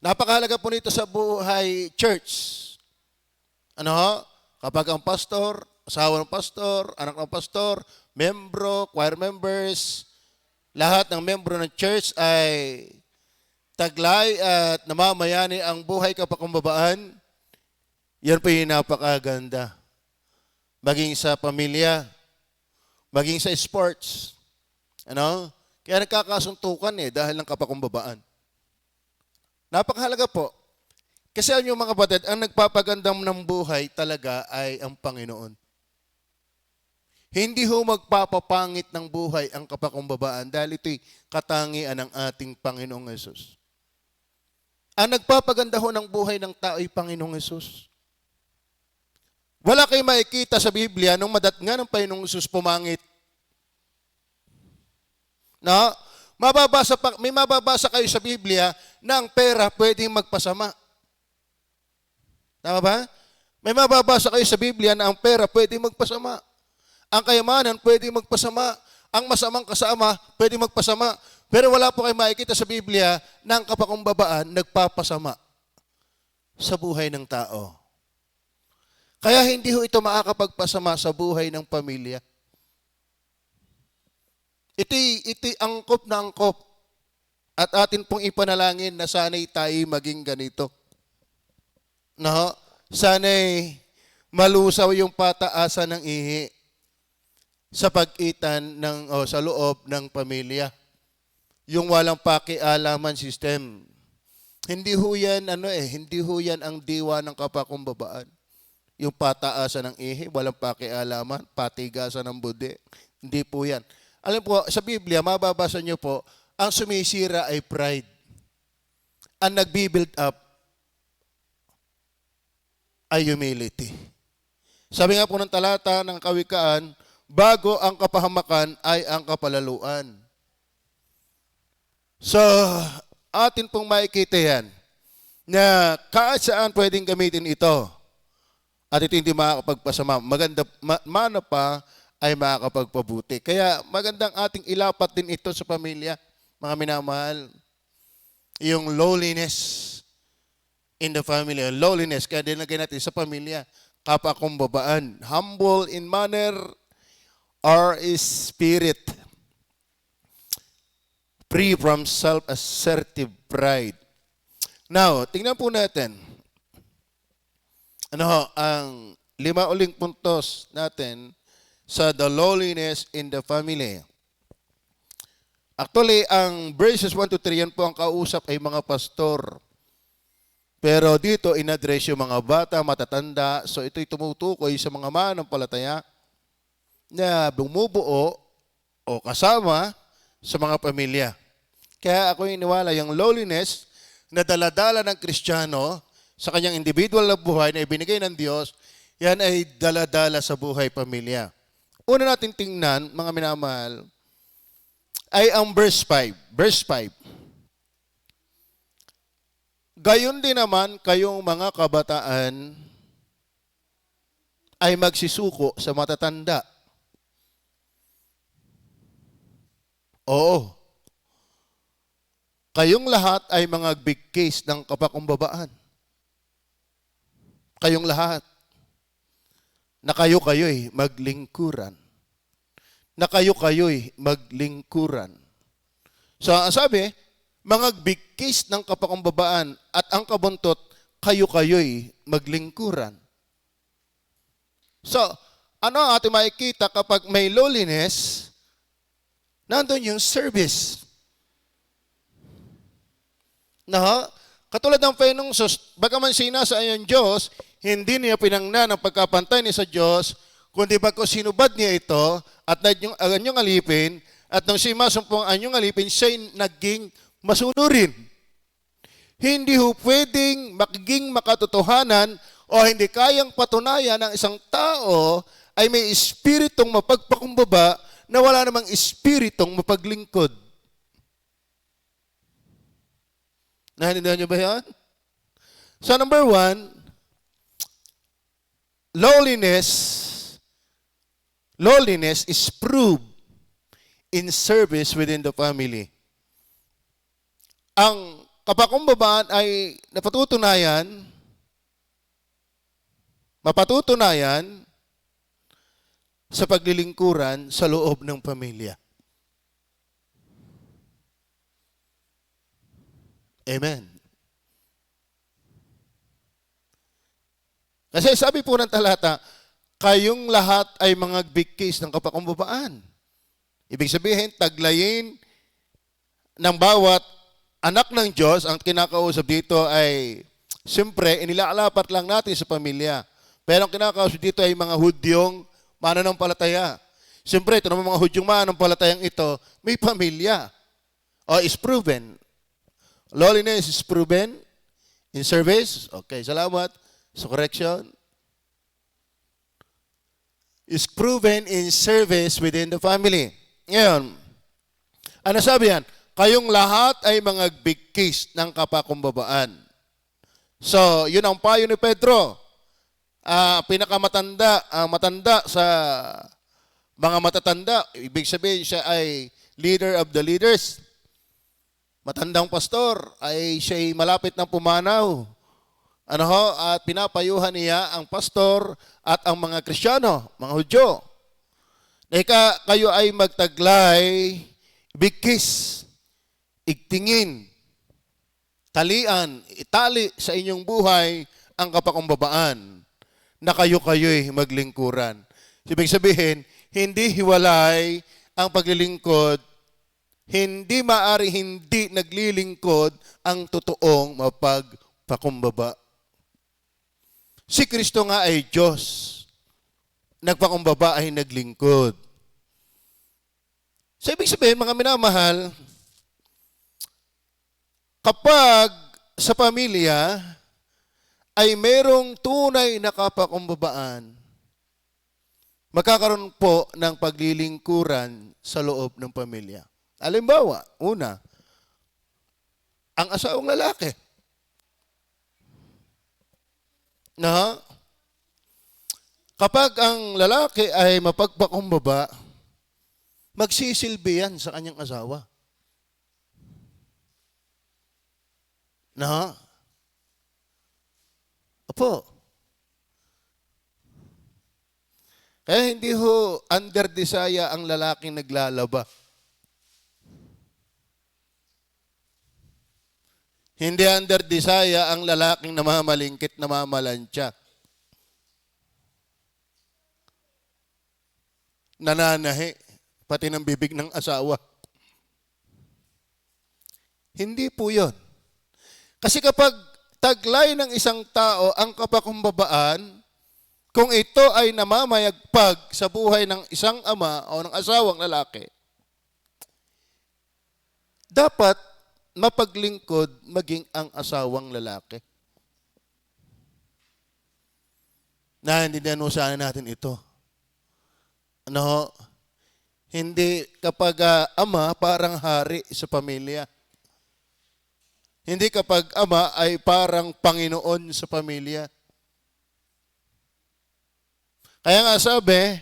Napakahalaga po nito sa buhay church. Ano ho? Kapag ang pastor, asawa ng pastor, anak ng pastor, membro, choir members, lahat ng membro ng church ay taglay at namamayani ang buhay kapakambabaan, yan po yung napakaganda. Maging sa pamilya, maging sa sports. Ano? Kaya nagkakasuntukan dahil ng kapakambabaan. Napakahalaga po. Kasi alam niyo mga kapatid, ang nagpapagandang ng buhay talaga ay ang Panginoon. Hindi ho magpapapangit ng buhay ang kapakambabaan dahil ito'y katangian ng ating Panginoong Hesus. Ang nagpapaganda ho ng buhay ng tao ay Panginoong Hesus. Wala kayong makikita sa Biblia nung madatngan ng Panginoong Hesus pumangit. No? May mababasa kayo sa Biblia na ang pera pwedeng magpasama. Tama ba? May mababasa kayo sa Biblia na ang pera pwedeng magpasama. Ang kayamanan pwedeng magpasama. Ang masamang kasama pwedeng magpasama. Pero wala po kayo makikita sa Biblia na ang kapakambabaan nagpapasama sa buhay ng tao. Kaya hindi ho ito makakapagpasama sa buhay ng pamilya. Ito'y angkop na angkop. At atin pong ipanalangin na sana'y tayo maging ganito. No? Sana'y malusaw yung pataasan ng ihi sa pagitan sa loob ng pamilya. Yung walang pakialaman system. Hindi ho yan ang diwa ng kapakambabaan. Yung pataasan ng ihi, walang pakialaman, patigasan ng budi. Hindi po yan. Alam po, sa Biblia, mababasa niyo po, ang sumisira ay pride. Ang nagbi-build up ay humility. Sabi nga po ng talata ng Kawikaan, bago ang kapahamakan ay ang kapalaluan. So, atin pong makikita yan na kahit saan pwedeng gamitin ito at ito hindi makakapagpasama. Maganda, mana pa ay makakapagpabuti. Kaya magandang ating ilapat din ito sa pamilya, mga minamahal. Yung lowliness in the family, lowliness, kaya dinagay natin sa pamilya, kapakambabaan, humble in manner or spirit, free from self-assertive pride. Now, tingnan po natin, ang 5 uling puntos natin sa the lowliness in the family. Actually, ang verses 1 to 3, yan po ang kausap ay mga pastor. Pero dito, in-address yung mga bata, matatanda. So ito'y tumutukoy sa mga manampalataya na bumubuo o kasama sa mga pamilya. Kaya ako iniwala yung lowliness na daladala ng Kristiyano sa kanyang individual na buhay na ibinigay ng Diyos, yan ay daladala sa buhay pamilya. Una natin tingnan, mga minamahal, ay ang verse 5. Verse 5. Gayon din naman kayong mga kabataan ay magsisuko sa matatanda. Oo. Kayong lahat ay mga big case ng kapakambabaan. Kayong lahat. Na kayo'y maglingkuran. Na kayo'y maglingkuran. So, ang sabi, mga big case ng kapakambabaan at ang kabuntot, kayo'y maglingkuran. So, ano ang ating makikita kapag may lowliness? Nandun yung service. Katulad ng Panginoong Sus, bagaman sinasa ang Diyos, hindi niya pinangnan ang pagkapantay niya sa Diyos, kundi bagko sinubad niya ito at anyong alipin, at nung si masumpong anyong alipin, siya'y naging masunurin. Hindi ho pwedeng magiging makatotohanan o hindi kayang patunayan ng isang tao ay may espiritong mapagpakumbaba na wala namang espiritong mapaglingkod. Nahintindihan niyo ba yan? So number 1, lowliness is proved in service within the family. Ang kapakumbabaan ay mapatutunayan sa paglilingkuran sa loob ng pamilya. Amen. Kasi sabi po ng talata, kayong lahat ay mga bikis ng kapakumbabaan. Ibig sabihin, taglayin ng bawat anak ng Diyos, ang kinakausap dito ay, siyempre, inilaalapat lang natin sa pamilya. Pero ang kinakausap dito ay mga Hudyong mananampalataya. Siyempre, ito naman mga Hudyong mananampalatayang ito, may pamilya. O is proven. Lowliness is proven in service. Okay, salamat sa correction. Is proven in service within the family. Ngayon, ano sabi yan? Kayong lahat ay mga bikis ng kapakumbabaan. So, yun ang payo ni Pedro. Matanda sa mga matatanda. Ibig sabihin siya ay leader of the leaders. Matandang pastor ay siya'y malapit ng pumanaw. At pinapayuhan niya ang pastor at ang mga Kristiyano, mga Hudyo. Kayo ay magtaglay, bigkis, igtingin, talian, itali sa inyong buhay ang kapakumbabaan na kayo-kayo'y maglingkuran. Ibig sabihin, hindi hiwalay ang paglilingkod, hindi maari hindi naglilingkod ang totoong mapagpakumbaba. Si Kristo nga ay Diyos. Nagpakumbaba ay naglingkod. So, ibig sabihin, mga minamahal, kapag sa pamilya ay merong tunay na kapakumbabaan, magkakaroon po ng paglilingkuran sa loob ng pamilya. Halimbawa, una, ang asawang lalaki. Kapag ang lalaki ay mapagpakumbaba, magsisilbi yan sa kanyang asawa. Opo. Kaya hindi ho under desire ang lalaking naglalaba. Hindi under desire ang lalaking namamalingkit, namamalansya. Nananahi, pati ng bibig ng asawa. Hindi po yun. Kasi kapag taglay ng isang tao ang kapakumbabaan, kung ito ay namamayagpag sa buhay ng isang ama o ng asawang lalaki, dapat mapaglingkod maging ang asawang lalaki. Naintindihan sana natin ito. Hindi kapag ama parang hari sa pamilya. Hindi kapag ama ay parang Panginoon sa pamilya. Kaya nga sabi,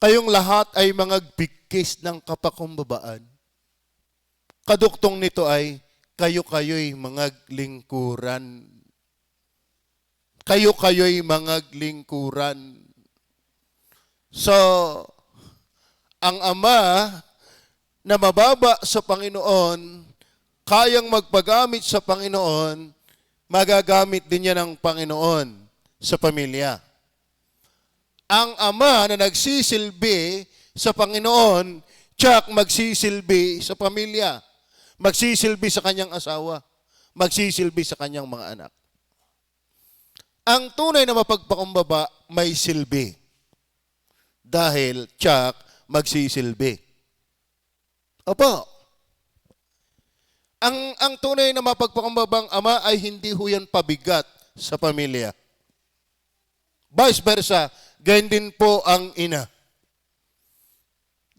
kayong lahat ay mga bigkis ng kapakumbabaan. Kaduktong nito ay, kayo-kayo'y mga lingkuran. Kayo-kayo'y mga lingkuran. So, ang ama na mababa sa Panginoon, kayang magpagamit sa Panginoon, magagamit din niya ng Panginoon sa pamilya. Ang ama na nagsisilbi sa Panginoon, tiyak magsisilbi sa pamilya. Magsisilbi sa kanyang asawa. Magsisilbi sa kanyang mga anak. Ang tunay na mapagpakumbaba may silbi. Dahil tiyak magsisilbi. Opo. Ang tunay na mapagpakumbabang ama ay hindi ho yan pabigat sa pamilya. Vice versa, ganyan din po ang ina.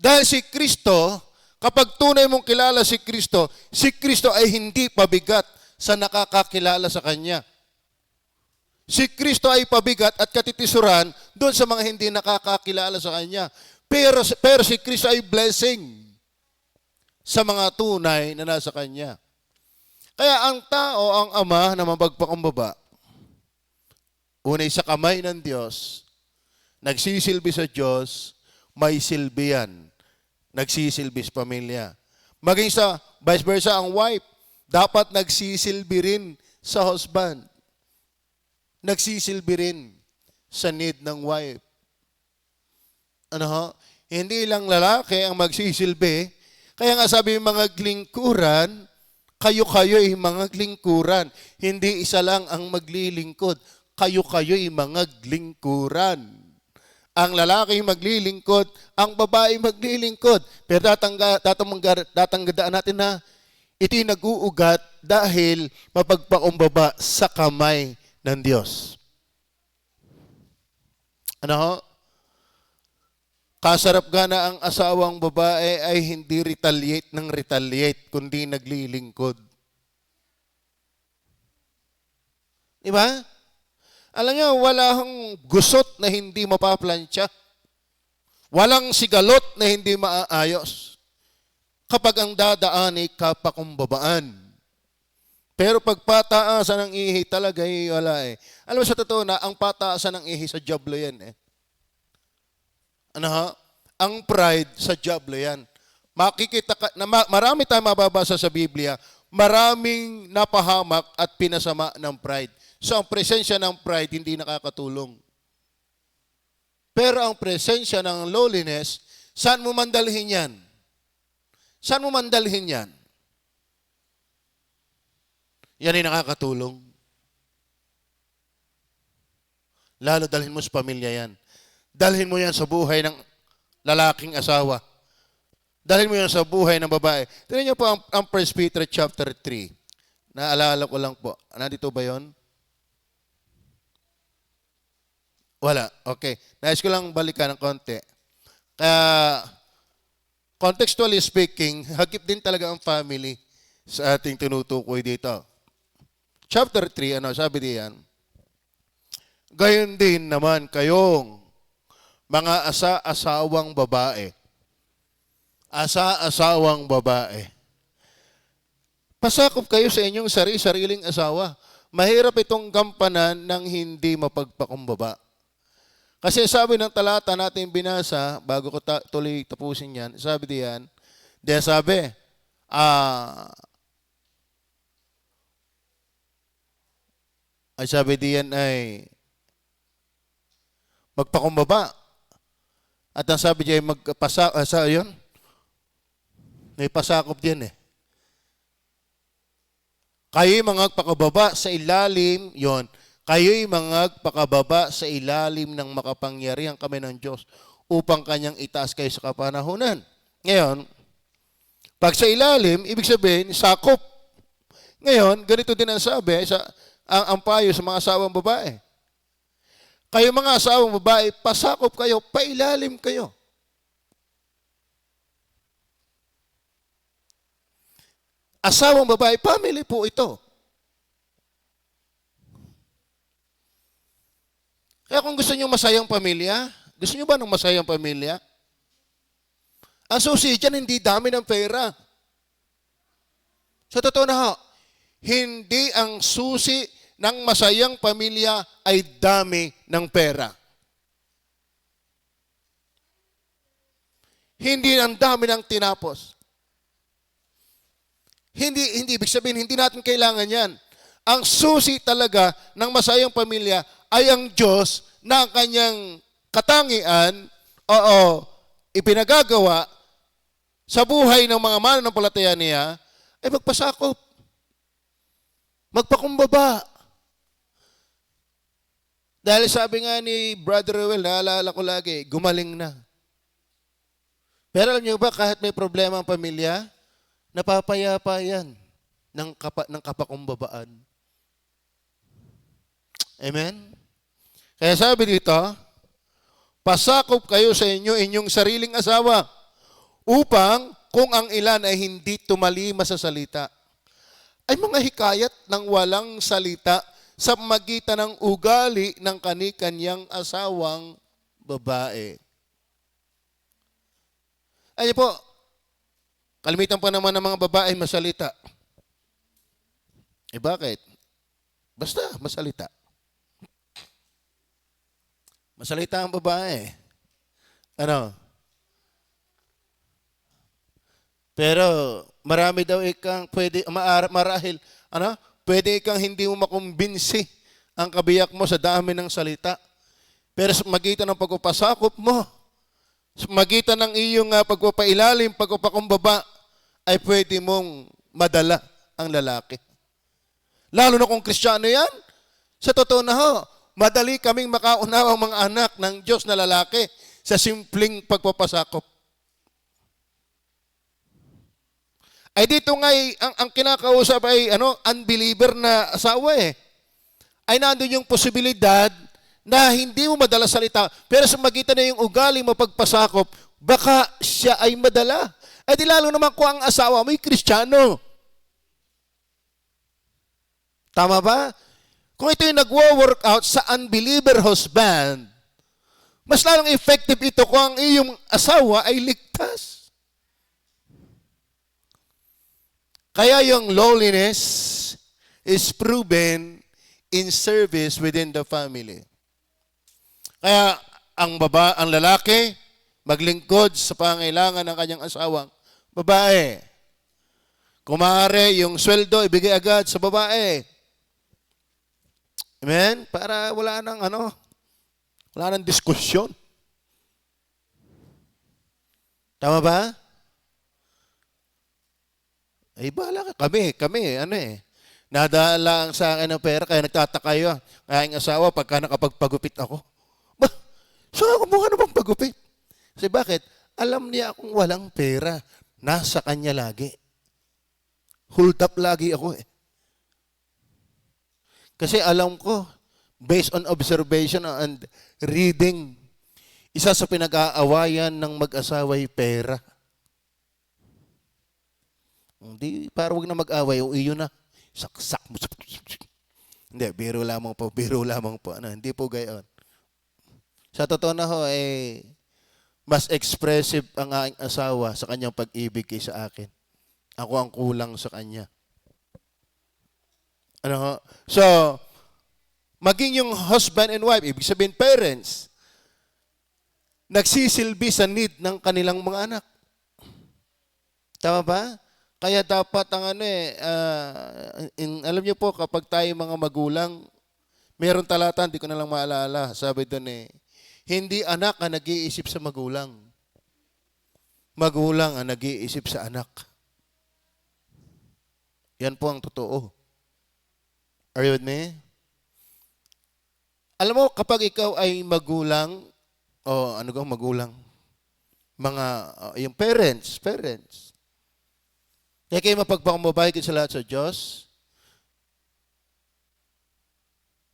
Dahil si Kristo, kapag tunay mong kilala si Kristo ay hindi pabigat sa nakakakilala sa Kanya. Si Kristo ay pabigat at katitisuran doon sa mga hindi nakakakilala sa Kanya. Pero si Kristo ay blessing sa mga tunay na nasa Kanya. Kaya ang tao, ang ama na mapagpakumbaba, unay sa kamay ng Diyos, nagsisilbi sa Diyos, may silbi yan. Nagsisilbi sa pamilya. Maging sa vice versa, ang wife, dapat nagsisilbi rin sa husband. Nagsisilbi rin sa need ng wife. Ano ho? Hindi lang lalaki ang magsisilbi. Kaya nga sabi yung mga lingkuran, kayo-kayo'y mga lingkuran. Hindi isa lang ang maglilingkod. Kayo-kayo'y mga lingkuran. Ang lalaki maglilingkod, ang babae maglilingkod. Pero tatanggadaan natin na ito'y nag-uugat dahil mapagpakumbaba sa kamay ng Diyos. Ano ho? Kasarap gana ang asawang babae ay hindi retaliate ng retaliate, kundi naglilingkod. Diba? Alam niyo, walang gusot na hindi mapaplansya. Walang sigalot na hindi maaayos. Kapag ang dadaan ay kapakumbabaan. Pero pag pataasan ng ihi talaga, wala eh. Alam mo sa totoo na, ang pataasan ng ihi sa jablo yan eh. Ano ha? Ang pride sa jablo yan. Makikita ka, na marami tayong mababasa sa Biblia, maraming napahamak at pinasama ng pride. So ang presensya ng pride hindi nakakatulong. Pero ang presensya ng lowliness, saan mo mandalhin yan? Saan mo mandalhin yan? Yan ay nakakatulong. Lalo dalhin mo sa pamilya yan. Dalhin mo yan sa buhay ng lalaking asawa. Dalhin mo yan sa buhay ng babae. Tingnan niyo po ang 1 Peter chapter 3. Naalala ko lang po. Nandito ba yon? Wala. Okay. Nais ko lang balikan ng konti. Kaya, contextually speaking, hagip din talaga ang family sa ating tinutukoy dito. Chapter 3, sabi diyan? Gayon din naman kayong mga asa-asawang babae. Asa-asawang babae. Pasakop kayo sa inyong sariling asawa. Mahirap itong gampanan ng hindi mapagpakumbaba. Kasi sabi ng talata natin binasa, bago ko tuloy tapusin yan, sabi diyan, sabi diyan ay magpakumbaba. At ang sabi diyan ay may pasakop diyan eh. Kayo'y magpakababa sa ilalim, kayo'y magpakababa sa ilalim ng makapangyarihan kami ng Diyos upang kanyang itaas kayo sa kapanahunan. Ngayon, pag sa ilalim, ibig sabihin, sakop. Ngayon, ganito din ang sabi, ang payo sa mga asawang babae. Kayo mga asawang babae, pasakop kayo, pailalim kayo. Asawang babae, family po ito. Kaya kung gusto niyo masayang pamilya, gusto niyo ba ng masayang pamilya? Ang susi dyan, hindi dami ng pera. Sa totoo na ho, hindi ang susi ng masayang pamilya ay dami ng pera. Hindi ang dami ng tinapos. Hindi ibig sabihin, hindi natin kailangan yan. Ang susi talaga ng masayang pamilya ay ang Diyos na ang kanyang katangian, ipinagagawa sa buhay ng mga mananampalataya niya, ay magpasakop. Magpakumbaba. Dahil sabi nga ni Brother Rowell, naalala ko lagi, gumaling na. Pero alam niyo ba, kahit may problema ang pamilya, napapayapa yan ng kapakumbabaan. Amen? Kaya sabi dito, pasakop kayo sa inyong sariling asawa upang kung ang ilan ay hindi tumalima sa salita, ay mga hikayat ng walang salita sa magitan ng ugali ng kani-kanyang asawang babae. Ano po, kalimitan pa naman ng mga babae masalita. Eh bakit? Basta, masalita. Masalita ang babae. Ano? Pero marami daw ikang pwede, marahil, ano? Pwede ikang hindi mo makumbinsi ang kabiyak mo sa dami ng salita. Pero sa magitan ng pagpapasakop mo, sa magitan ng iyong pagpapailalim, pagpapakumbaba, ay pwede mong madala ang lalaki. Lalo na kung Kristiyano yan, sa totoo na ho, madali kaming makaunawang mga anak ng Diyos na lalaki sa simpleng pagpapasakop. Ay dito nga ang kinakausap ay unbeliever na asawa eh. Ay nandun yung posibilidad na hindi mo madala salita, pero sa magitan na yung ugali mo pagpasakop, baka siya ay madala. Ay di lalo naman kung ang asawa mo ay Kristiyano. Tama ba? Kung ito yung nagwo-work out sa unbeliever husband, mas lalong effective ito kung ang iyong asawa ay ligtas. Kaya yung lowliness is proven in service within the family. Kaya ang lalaki maglingkod sa pangailangan ng kanyang asawang babae. Kung maaari, yung sweldo ibigay agad sa babae. Amen? Para wala nang diskusyon. Tama ba? Ay, bahala ka. Kami, nadala ang sa akin ng pera, kaya nagtataka yun. Kaya ang asawa, pagka nakapagpagupit ako, saan ako mukha namang pagupit? Kasi bakit? Alam niya akong walang pera. Nasa kanya lagi. Hold up lagi ako eh. Kasi alam ko, based on observation and reading, isa sa pinag-aawayan ng mag-asawa ay pera. Hindi, para wag na mag-away, o iyo na. Saksak mo. Hindi, biro lamang po. Hindi po gayon. Sa totoo na ho, mas expressive ang aking asawa sa kanyang pag-ibig kaysa akin. Ako ang kulang sa kanya. So, maging yung husband and wife, ibig sabihin parents, nagsisilbi sa need ng kanilang mga anak. Tama ba? Kaya dapat alam niyo po, kapag tayo mga magulang, meron talata, hindi ko na lang maalala. Sabi doon hindi anak ang nag-iisip sa magulang. Magulang ang nag-iisip sa anak. Yan po ang totoo. Are you with me? Alam mo, kapag ikaw ay magulang, magulang? Yung parents. Kaya kayo mapagpakumbabay sa lahat sa Diyos,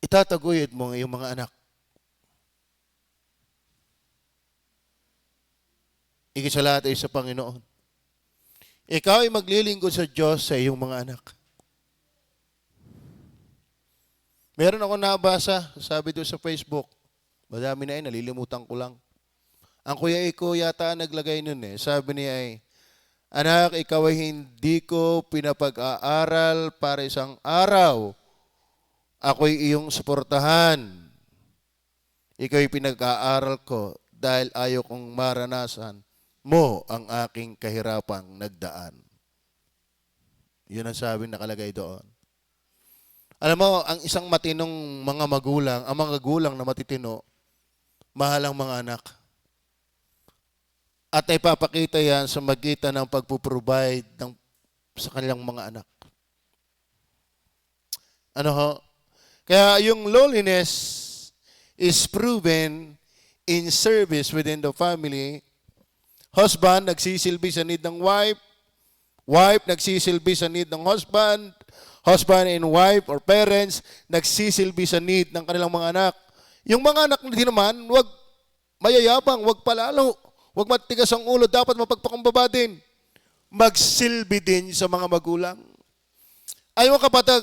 itataguyod mo yung mga anak. Higit sa lahat ay sa Panginoon. Ikaw ay maglilingkod sa Diyos sa iyong mga anak. Meron ako nabasa, sabi doon sa Facebook, madami na nalilimutan ko lang. Ang Kuya Iko yata naglagay nun Sabi niya anak, ikaw ay hindi ko pinapag-aaral para isang araw. Ako'y iyong suportahan. Ikaw ay pinag-aaral ko dahil ayaw kong maranasan mo ang aking kahirapang nagdaan. Yun ang sabi nakalagay doon. Alam mo, ang isang matinong mga magulang, ang mga magulang na matitino, mahal ang mga anak. At ipapakita yan sa magitan ng pagpuprovide sa kanilang mga anak. Kaya yung lowliness is proven in service within the family. Husband, nagsisilbi sa need ng wife. Wife, nagsisilbi sa need ng husband. Husband and wife or parents, nagsisilbi sa need ng kanilang mga anak. Yung mga anak din naman, wag mayayabang, wag palalo. Huwag matigas ang ulo, dapat mapagpakumbaba din. Magsilbi din sa mga magulang. Ayaw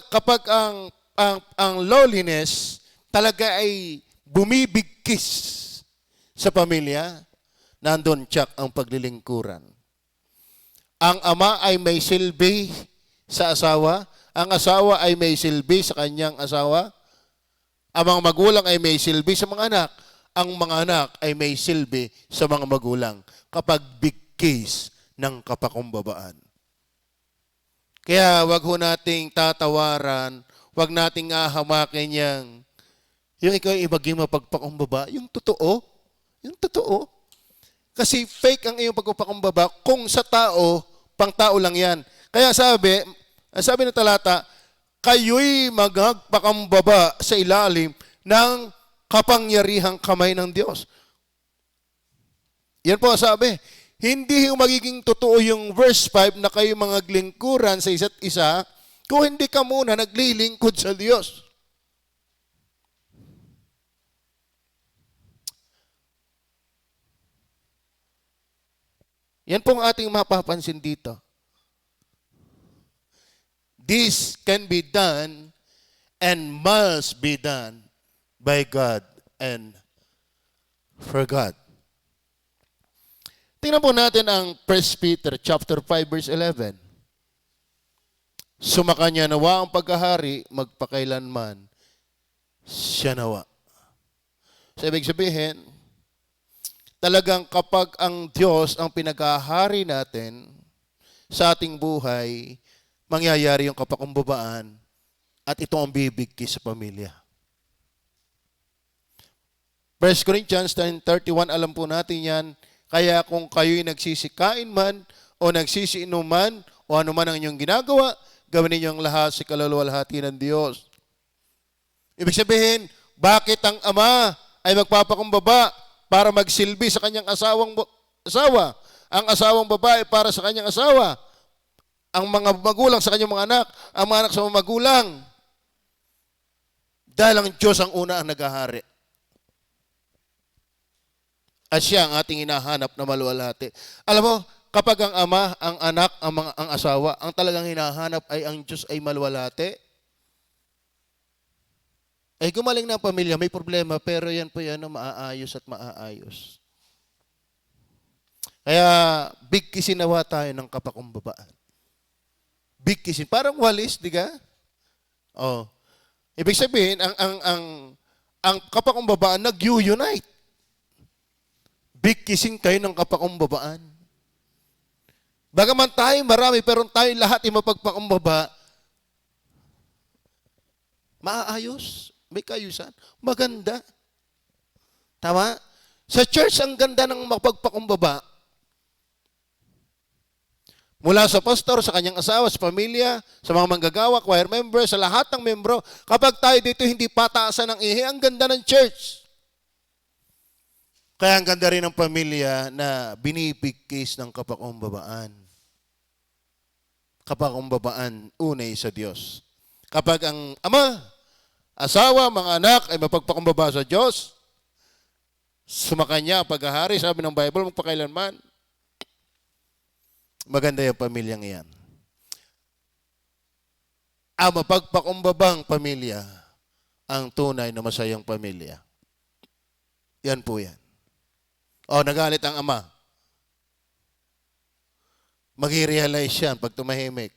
kapag ang lowliness talaga ay bumibigkis sa pamilya, nandun tsak ang paglilingkuran. Ang ama ay may silbi sa asawa, Ang asawa ay may silbi sa kanyang asawa. Ang mga magulang ay may silbi sa mga anak. Ang mga anak ay may silbi sa mga magulang kapag big case ng kapakumbabaan. Kaya wag ho nating tatawaran, wag nating ahamakin yung ikaw ay maging mapagpakumbaba, yung totoo. Yung totoo. Kasi fake ang iyong pagpapakumbaba kung sa tao, pang tao lang yan. Kaya sabi ng talata, kayo'y magpakumbaba sa ilalim ng kapangyarihang kamay ng Diyos. Yan po sabi. Hindi magiging totoo yung verse 5 na kayo mga lingkuran sa isa't isa kung hindi ka muna naglilingkod sa Diyos. Yan pong ating mapapansin dito. This can be done and must be done by God and for God. Tingnan po natin ang 1 Peter chapter 5 verse 11. Sumakanya nawa ang pagkahari magpakailanman siya nawa. So ibig sabihin, talagang kapag ang Diyos ang pinagahari natin sa ating buhay, mangyayari yung kapakumbabaan at ito ang bibigki sa pamilya. 1 Corinthians 10:31, alam po natin yan. Kaya kung kayo'y nagsisikain man o nagsisiinom man o ano man ang inyong ginagawa, gawin ninyong lahat sa kaluluwalhati ng Diyos. Ibig sabihin, bakit ang ama ay magpapakumbaba para magsilbi sa kanyang asawa? Ang asawang babae para sa kanyang asawa. Ang mga magulang sa kanyang mga anak. Ang mga anak sa mga magulang. Dahil ang Diyos ang una ang naghahari. At siya ang ating hinahanap na maluwalhati. Alam mo, kapag ang ama, ang anak, ang asawa, ang talagang hinahanap ay ang Diyos ay maluwalhati, ay gumaling na ang pamilya, may problema, pero yan po yan maaayos at maaayos. Kaya, big kisinawa tayo ng kapakumbabaan. Big kisin. Parang walis, di ka? Oh. Ibig sabihin, ang kapakumbabaan nag-unite. Big kissing kayo ng kapakumbabaan. Bagaman tayo marami, pero tayo lahat ay mapagpakumbaba, maaayos. May kayusan. Maganda. Tama? Sa church, ang ganda ng mapagpakumbaba. Mula sa pastor, sa kanyang asawa, sa pamilya, sa mga manggagawa, choir members, sa lahat ng membro, kapag tayo dito hindi pataasan ng ihi, ang ganda ng church. Kaya ang ganda rin ng pamilya na binibigkis ng kapakumbabaan. Kapakumbabaan, unay sa Diyos. Kapag ang ama, asawa, mga anak ay mapagpakumbaba sa Diyos, sumakanya paghahari, sabi ng Bible, magpakailanman. Maganda yung pamilyang iyan. Ang mapagpakumbabang pamilya, ang tunay na masayang pamilya. Yan po yan. O, nagalit ang ama. Mag-realize yan pag tumahimik.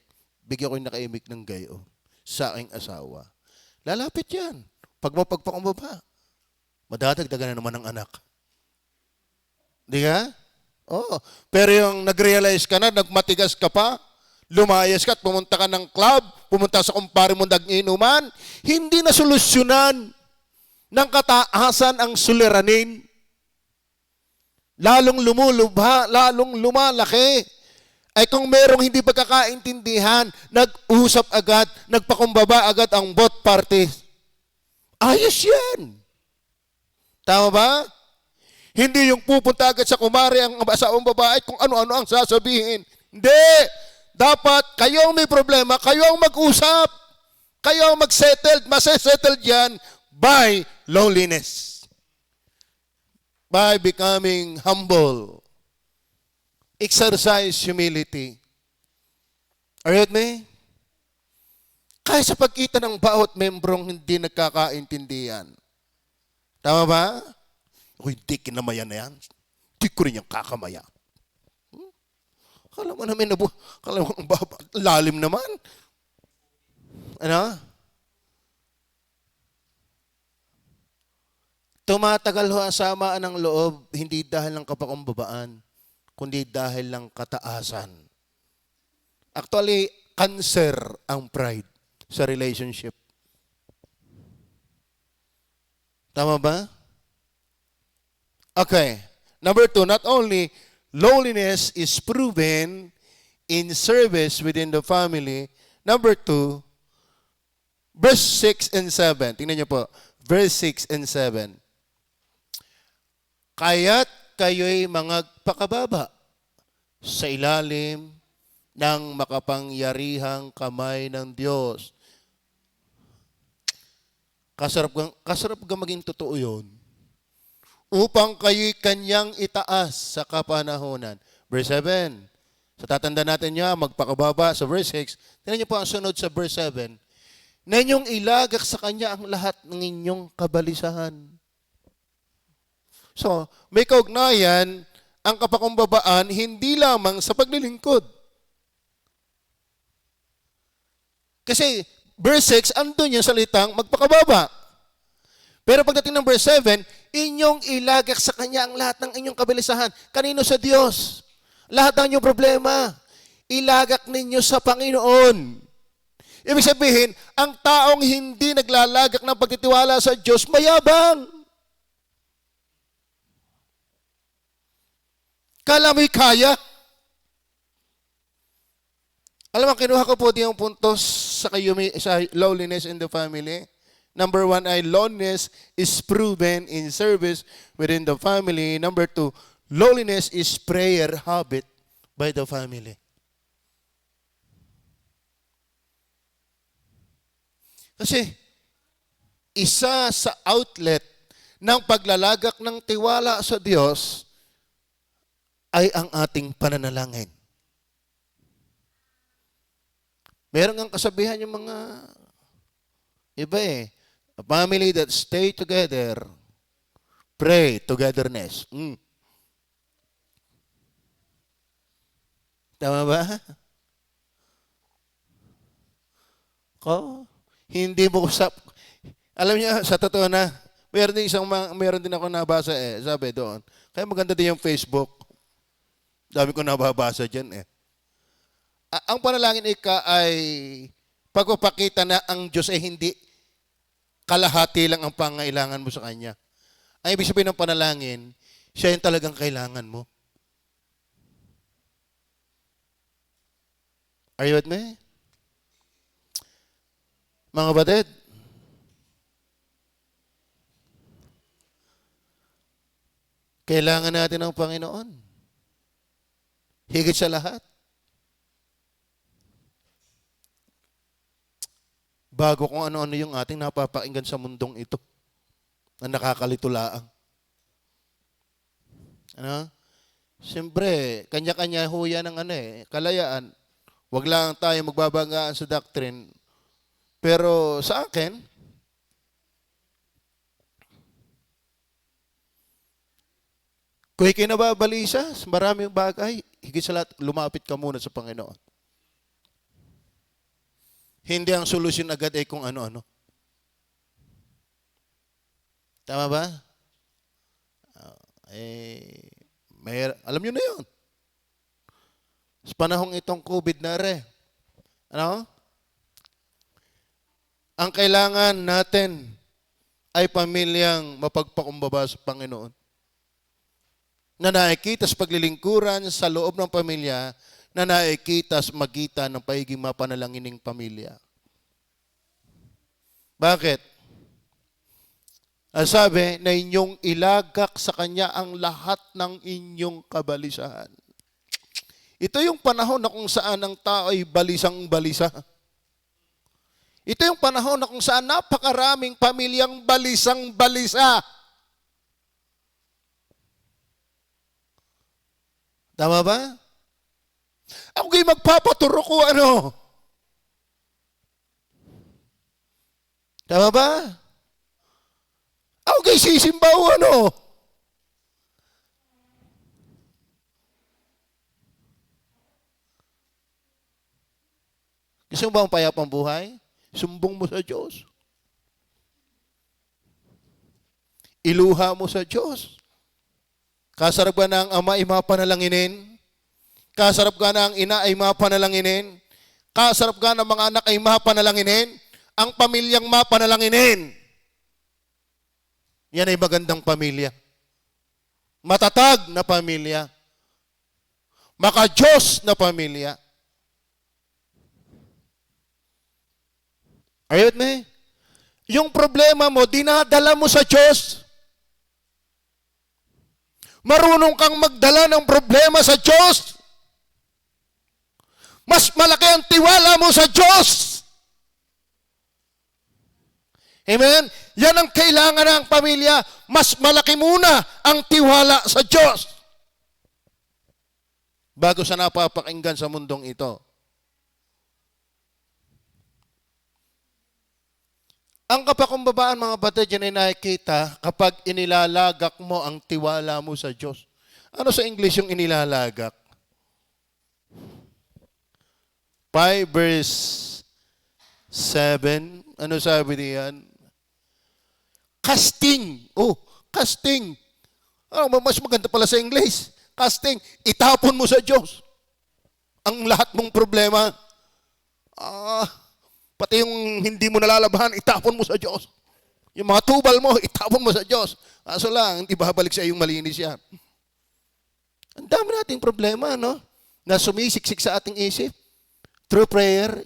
Bigyan ko yung nakaimik ng gayo sa aking asawa. Lalapit yan. Pag mapagpakumbaba, madadagdagan na naman ng anak. Di ka? Oo. Pero yung nag-realize ka na, nagmatigas ka pa, lumayas ka at pumunta ka ng club, pumunta sa kumpare mo nag-inuman, hindi na solusyonan ng kataasan ang suliranin. Lalong lumulubha, lalong lumalaki. Ay kung merong hindi pagkakaintindihan, nag-usap agad, nagpakumbaba agad ang both parties. Ayos yan. Tama ba? Hindi yung pupunta agad sa kumare ang asawang babae kung ano-ano ang sasabihin. Hindi. Dapat kayo ang may problema, kayo ang mag-usap. Kayo ang mag-settled. Masesettled yan by loneliness. By becoming humble. Exercise humility. Are you with me? Kaya sa pagkita ng bawat membrong hindi nagkakaintindihan. Tama ba? O hindi kinamaya na yan. Hindi ko rin yung kakamaya. Kala mo namin kala mo lalim naman. Ano? Tumatagal ho ang samaan ng loob, hindi dahil ng kapakumbabaan, kundi dahil ng kataasan. Actually, cancer ang pride sa relationship. Tama ba? Okay. Number 2, not only lowliness is proven in service within the family. Number 2, verse 6 and 7. Tingnan niyo po. Verse 6 and 7. Kaya't kayo'y magpakababa sa ilalim ng makapangyarihang kamay ng Diyos. Kasarap ka maging totoo yun. Upang kayo'y kanyang itaas sa kapanahonan. Verse 7. So tatanda natin niya, magpakababa sa verse 6. Tingnan niyo po ang sunod sa verse 7. Na inyong ilagak sa kanya ang lahat ng inyong kabalisahan. So, may kaugnayan ang kapakumbabaan hindi lamang sa paglilingkod. Kasi verse 6, andun yung salitang magpakababa. Pero pagdating ng verse 7, inyong ilagak sa kanya ang lahat ng inyong kabalisahan. Kanino? Sa Diyos. Lahat ng inyong problema, ilagak ninyo sa Panginoon. Ibig sabihin, ang taong hindi naglalagak ng pagtitiwala sa Diyos, mayabang. Kala mo'y kaya. Alam mo, kinuha ko po diyang puntos sa lowliness in the family. Number 1 ay loneliness is proven in service within the family. Number 2, lowliness is prayer habit by the family. Kasi isa sa outlet ng paglalagak ng tiwala sa Diyos ay ang ating pananalangin. Meron ang kasabihan yung mga iba a family that stay together, pray togetherness. Tama ba? Hindi mo usap. Alam niyo, sa totoo na, meron din ako nabasa sabi doon. Kaya maganda din yung Facebook. Dami ko nababasa dyan Ang panalangin ay pagpapakita na ang Diyos ay hindi kalahati lang ang pangailangan mo sa Kanya. Ang ibig sabihin ng panalangin, siya yung talagang kailangan mo. Are you with me? Mga batid, kailangan natin ng Panginoon. Higit sa lahat. Bago kung ano-ano yung ating napapakinggan sa mundong ito na nakakalito-laang. Ano? Siyempre, kanya-kanya huya ng kalayaan. Huwag lang tayo magbabanggaan sa doctrine. Pero sa akin, kung ikay nababalisa, maraming bagay, higit sa lahat, lumapit ka muna sa Panginoon. Hindi ang solusyon agad ay kung ano-ano. Tama ba? Alam nyo na yun. Sa panahong itong COVID na ang kailangan natin ay pamilyang mapagpakumbaba sa Panginoon. Na nakikita sa paglilingkuran sa loob ng pamilya, na nakikita sa magitan ng pagiging mapanalangin ng pamilya. Bakit? Ang sabi na inyong ilagak sa Kanya ang lahat ng inyong kabalisahan. Ito yung panahon na kung saan ang tao ay balisang-balisa. Ito yung panahon na kung saan napakaraming pamilyang balisang-balisa. Tama ba? Ako kayo magpapaturo ko Tama ba? Ako kayo sisimba Gusto mo ba ang payapang buhay? Sumbong mo sa Diyos. Iluha mo sa Diyos. Kasarap ka na ang ama ay mapanalanginin. Kasarap ka na ang ina ay mapanalanginin. Kasarap ka na mga anak ay mapanalanginin. Ang pamilyang mapanalanginin. Yan ay magandang pamilya. Matatag na pamilya. Maka-Diyos na pamilya. Are you with me? Yung problema mo, dinadala mo sa Diyos. Marunong kang magdala ng problema sa Diyos. Mas malaki ang tiwala mo sa Diyos. Amen? Yan ang kailangan ng pamilya. Mas malaki muna ang tiwala sa Diyos. Bago sa napapakinggan sa mundong ito. Ang kapakumbabaan, mga batid, yan ay nakikita kapag inilalagak mo ang tiwala mo sa Diyos. Ano sa English yung inilalagak? 5 verse 7. Ano sabi niyan? Casting. Oh, casting. Oh, mas maganda pala sa English. Casting. Itapon mo sa Diyos. Ang lahat mong problema. Pati yung hindi mo nalalabahan, itapon mo sa Diyos. Yung mga tubal mo, itapon mo sa Diyos. Kaso lang, hindi babalik sa iyong malinis yan. Ang dami nating problema, no? Na sumisiksik sa ating isip. Through prayer,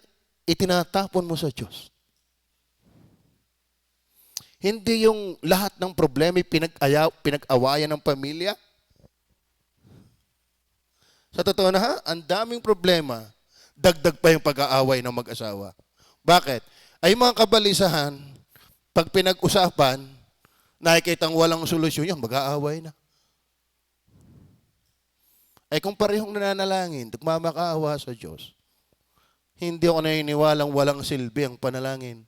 itinatapon mo sa Diyos. Hindi yung lahat ng problema pinag-awayan ng pamilya. Sa totoo na ang daming problema, dagdag pa yung pag-aaway ng mag-asawa. Bakit? Ay mga kabalisahan, pag pinag-usapan, nakikitang walang solusyon, yan, mag-aaway na. Ay kung parehong nananalangin, nagmamakaawa sa Diyos, hindi ako naniniwalang walang silbi ang panalangin.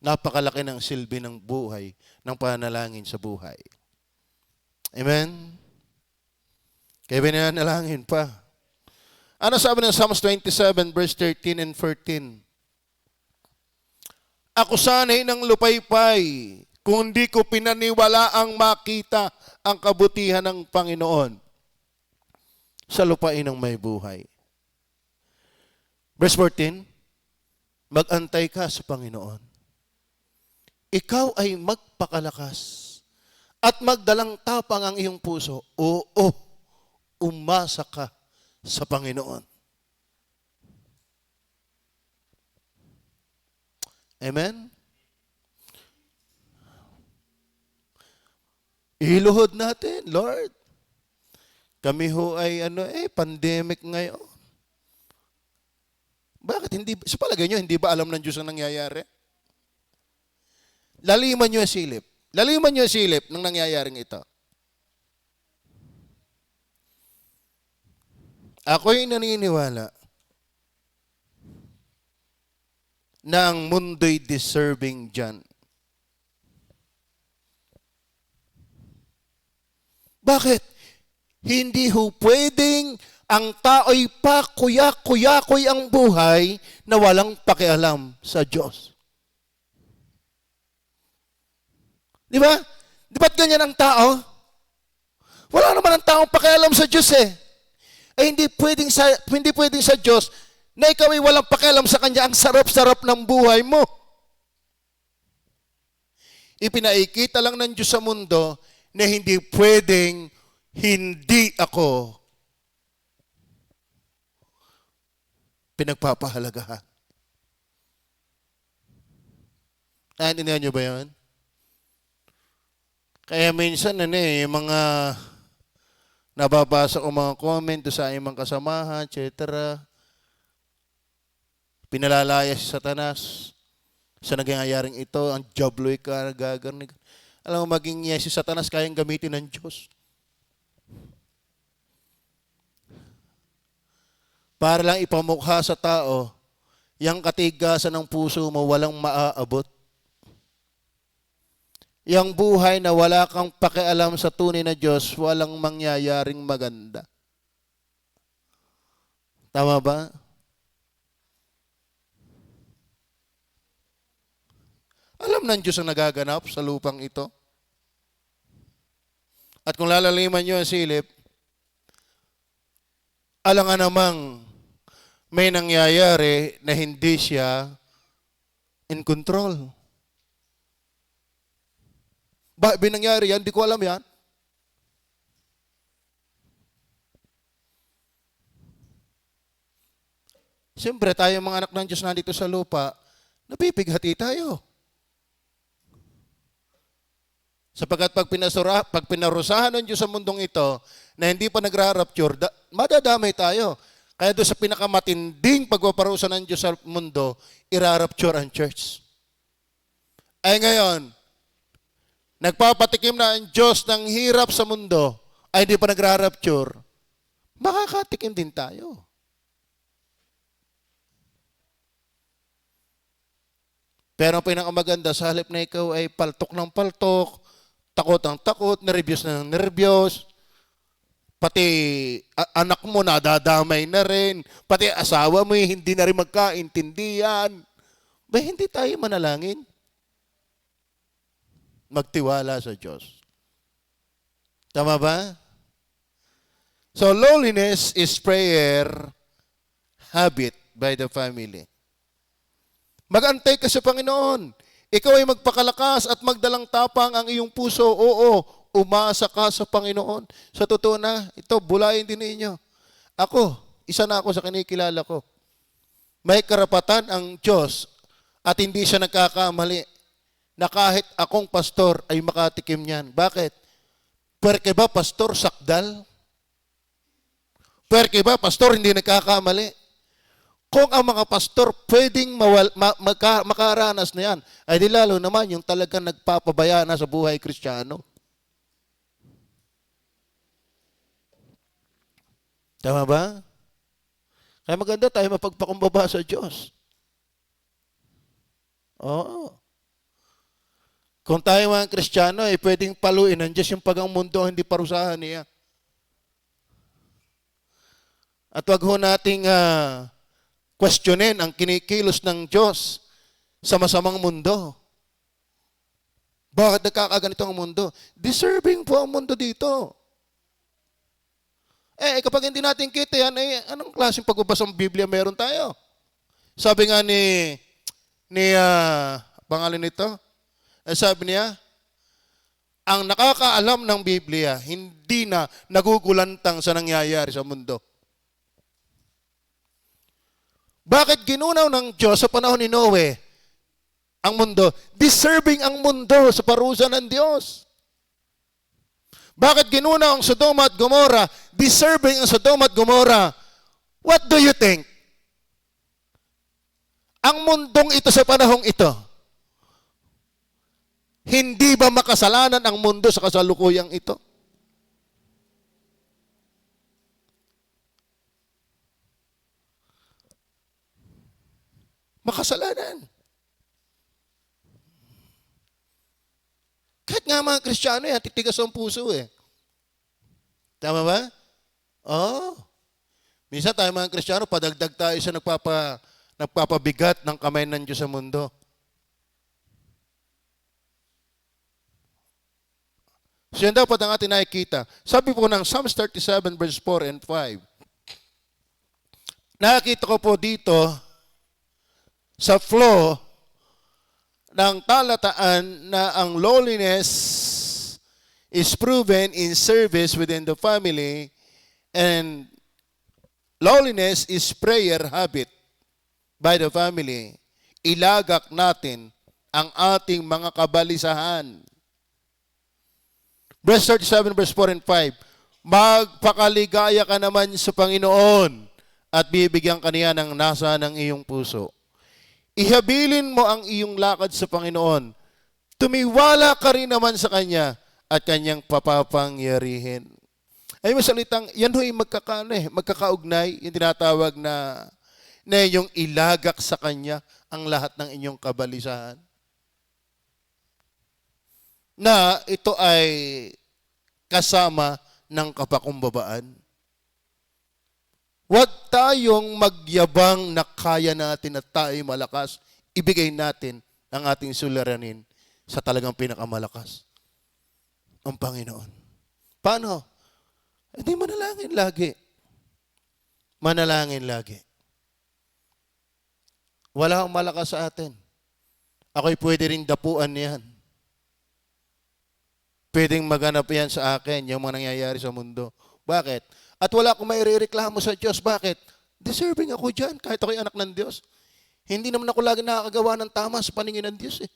Napakalaki ng silbi ng buhay, ng panalangin sa buhay. Amen? Kaya binanalangin pa. Ano sabi ng Psalms 27 verse 13 and 14? Ako sana'y ng lupaypay, kung di ko pinaniwalaang makita ang kabutihan ng Panginoon sa lupain ng may buhay. Verse 14, mag-antay ka sa Panginoon. Ikaw ay magpakalakas at magdalang tapang ang iyong puso. Oo, umasa ka sa Panginoon. Amen? Iluhod natin, Lord. Kami ho ay pandemic ngayon. Bakit hindi, sa palagay nyo, hindi ba alam ng Diyos ang nangyayari? Laliman nyo ang silip. Laliman nyo ang silip ng nangyayaring ito. Ako'y naniniwala na ang mundo'y deserving dyan. Bakit? Hindi ho pwedeng ang tao'y pakuya-kuya-kuy ang buhay na walang pakialam sa Diyos. Di ba? Di ba't ganyan ang tao? Wala naman ang taong pakialam sa Diyos eh. Hindi pwedeng sa Diyos na ikaw ay walang pakialam sa Kanya. Ang sarap-sarap ng buhay mo. Ipinaikita lang ng Diyos sa mundo na hindi pwedeng hindi ako pinagpapahalagahan. Naintindihan niyo ba yun? Kaya minsan, yung mga nababasa ko mga comment sa imong kasamahan, etc. Pinalalaya si Satanas sa nangyayaring ito, ang jabloy ka, gaganig. Alam mo, maging si Satanas kayang gamitin ng Diyos. Para lang ipamukha sa tao, yung katigasan ng puso mo walang maaabot. Yang buhay na wala kang pakialam sa tunay na Diyos, walang mangyayaring maganda. Tama ba? Alam ng Diyos ang nagaganap sa lupang ito. At kung lalaliman nyo ang silip, alam nga namang may nangyayari na hindi siya in control. Bakit nangyari yan? Hindi ko alam yan. Siyempre, tayo mga anak ng Diyos nandito sa lupa, napipighati tayo. Sapagkat pag pinarusahan ng Diyos sa mundong ito na hindi pa nagra-rapture, madadamay tayo. Kaya doon sa pinakamatinding pagpaparusa ng Diyos sa mundo, ira-rapture ang church. Ay ngayon, nagpapatikim na ang Diyos ng hirap sa mundo, ay hindi pa nagra-rapture, makakatikim din tayo. Pero ang pinakamaganda, sa halip na ikaw ay paltok ng paltok, takot ang takot, nervyos na nervyos, pati anak mo nadadamay na rin, pati asawa mo hindi na rin magkaintindihan, hindi tayo manalangin. Magtiwala sa Diyos. Tama ba? So, lowliness is prayer habit by the family. Mag-antay ka sa Panginoon. Ikaw ay magpakalakas at magdalang tapang ang iyong puso. Oo, umasa ka sa Panginoon. Sa totoo na, ito, bulayin din ninyo. Ako, isa na ako sa kinikilala ko. May karapatan ang Diyos at hindi siya nagkakamali na kahit akong pastor ay makatikim niyan. Bakit? Pwerke ba pastor sakdal? Pwerke ba pastor hindi nagkakamali? Kung ang mga pastor pwedeng makaranas na yan, ay di lalo naman yung talagang nagpapabaya na sa buhay Kristiyano. Tama ba? Kaya maganda tayo mapagpakumbaba sa Diyos. Oo. Kung tayo mga Kristiyano, ay pwedeng paluin ng Diyos yung pagang mundo, hindi parusahan niya. At wag ho nating questionin ang kinikilos ng Diyos sa masamang mundo. Bakit nagkakaganito ang mundo? Deserving po ang mundo dito. Kapag hindi natin kita yan, anong klaseng pagbabasa ng Biblia meron tayo? Sabi nga ni pangalan nito, sabi niya, ang nakakaalam ng Biblia, hindi na nagugulantang sa nangyayari sa mundo. Bakit ginunaw ng Diyos sa panahon ni Noe ang mundo? Deserving ang mundo sa parusa ng Diyos. Bakit ginunaw ang Sodoma at Gomora? Deserving ang Sodoma at Gomora. What do you think? Ang mundong ito sa panahong ito, hindi ba makasalanan ang mundo sa kasalukuyang ito? Makasalanan. Kahit nga mga Kristiyano, titigas ang puso eh. Tama ba? Oo. Minsan tayo mga Kristiyano, padagdag tayo sa nagpapabigat ng kamay ng Diyos sa mundo. So yan dapat ang ating nakikita. Sabi po ng Psalms 37 verse 4 and 5. Nakikita ko po dito sa flow ng talataan na ang lowliness is proven in service within the family and lowliness is prayer habit by the family. Ilagak natin ang ating mga kabalisahan. Verse 37, verse 4 and 5. Magpakaligaya ka naman sa Panginoon at bibigyan ka niya ng nasa ng iyong puso. Ihabilin mo ang iyong lakad sa Panginoon. Tumiwala ka rin naman sa Kanya at Kanyang papapangyarihin. Ay masalitang, yan ho'y magkakaugnay, yung tinatawag na yung ilagak sa Kanya ang lahat ng inyong kabalisahan. Na ito ay kasama ng kapakumbabaan. Huwag tayong magyabang na kaya natin at tayo malakas. Ibigay natin ang ating suliranin. sa talagang pinakamalakas, ang Panginoon. Paano? Hindi manalangin lagi. Manalangin lagi. Wala akong malakas sa atin. Ako'y pwede rin dapuan yan. Pwedeng maganap yan sa akin, yung mga nangyayari sa mundo. Bakit? At wala akong mairereklamo sa Diyos. Bakit? Deserving ako dyan, kahit ako'y anak ng Diyos. Hindi naman ako lagi nakakagawa ng tama sa paningin ng Diyos eh.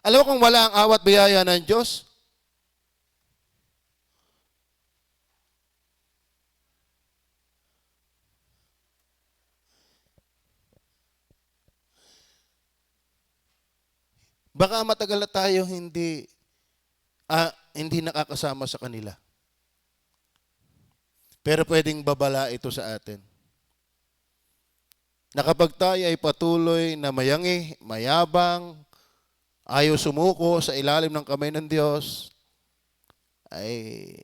Alam mo kung wala ang awat biyaya ng Diyos, baka matagal na tayo hindi nakakasama sa kanila. Pero pwedeng babala ito sa atin. Na kapag tayo ay patuloy na mayangi, mayabang, ayaw sumuko sa ilalim ng kamay ng Diyos, ay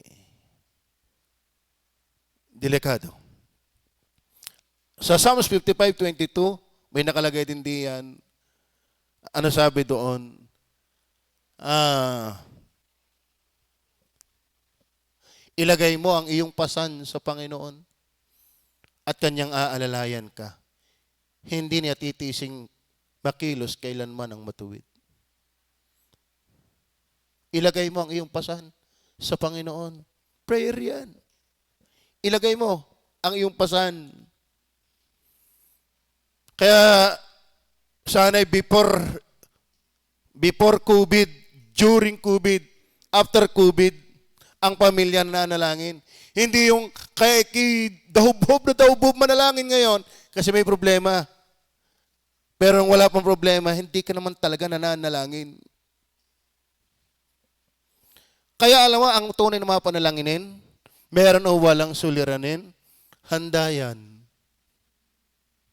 delikado. Sa Psalms 55:22, may nakalagay din diyan. Ano sabi doon? Ilagay mo ang iyong pasan sa Panginoon at kanyang aalalayan ka. Hindi niya titising makilos kailanman ang matuwid. Ilagay mo ang iyong pasan sa Panginoon. Prayer yan. Ilagay mo ang iyong pasan. Kaya sana'y before COVID, during COVID, after COVID, ang pamilya nanalangin. Hindi yung kay dahubhob manalangin ngayon kasi may problema. Pero wala pang problema, hindi ka naman talaga nananalangin. Kaya alam mo, ang tunay na mga panalanginin, meron o walang suliranin, handa yan.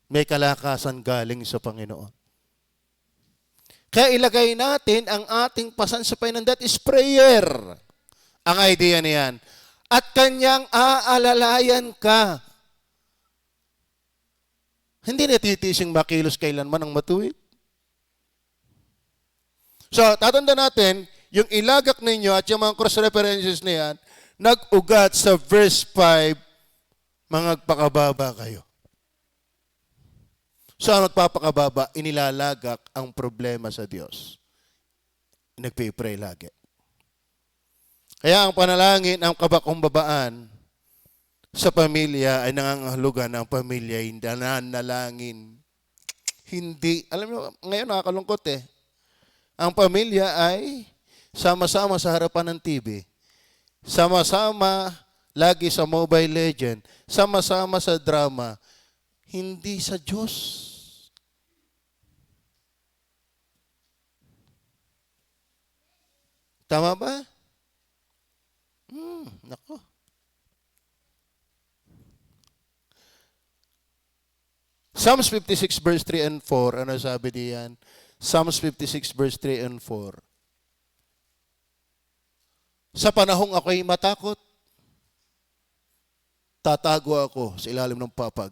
May kalakasan galing sa Panginoon. Kaya ilagay natin ang ating pasan sa Panginoon. That is prayer. Ang idea niyan. At kanyang aalalayan ka. Hindi natitising makilos kailanman ang matuwid. So, tatanda natin, yung ilagak ninyo at yung mga cross references na yan, nag-ugat sa verse 5, mangagpakababa kayo. So, ang nagpapakababa, inilalagak ang problema sa Diyos. Nagpipray lagi. Kaya ang panalangin, ang kabakumbabaan sa pamilya ay nangangahulugan ng pamilya ay nananalangin. Hindi, alam mo, ngayon nakakalungkot eh. Ang pamilya ay sama-sama sa harapan ng TV. Sama-sama lagi sa Mobile Legend. Sama-sama sa drama. Hindi sa Diyos. Tama ba? Nako. Psalms 56 verse 3 and 4. Ano sabi diyan? Psalms 56 verse 3 and 4. Sa panahong ako'y matakot, tatago ako sa ilalim ng papag.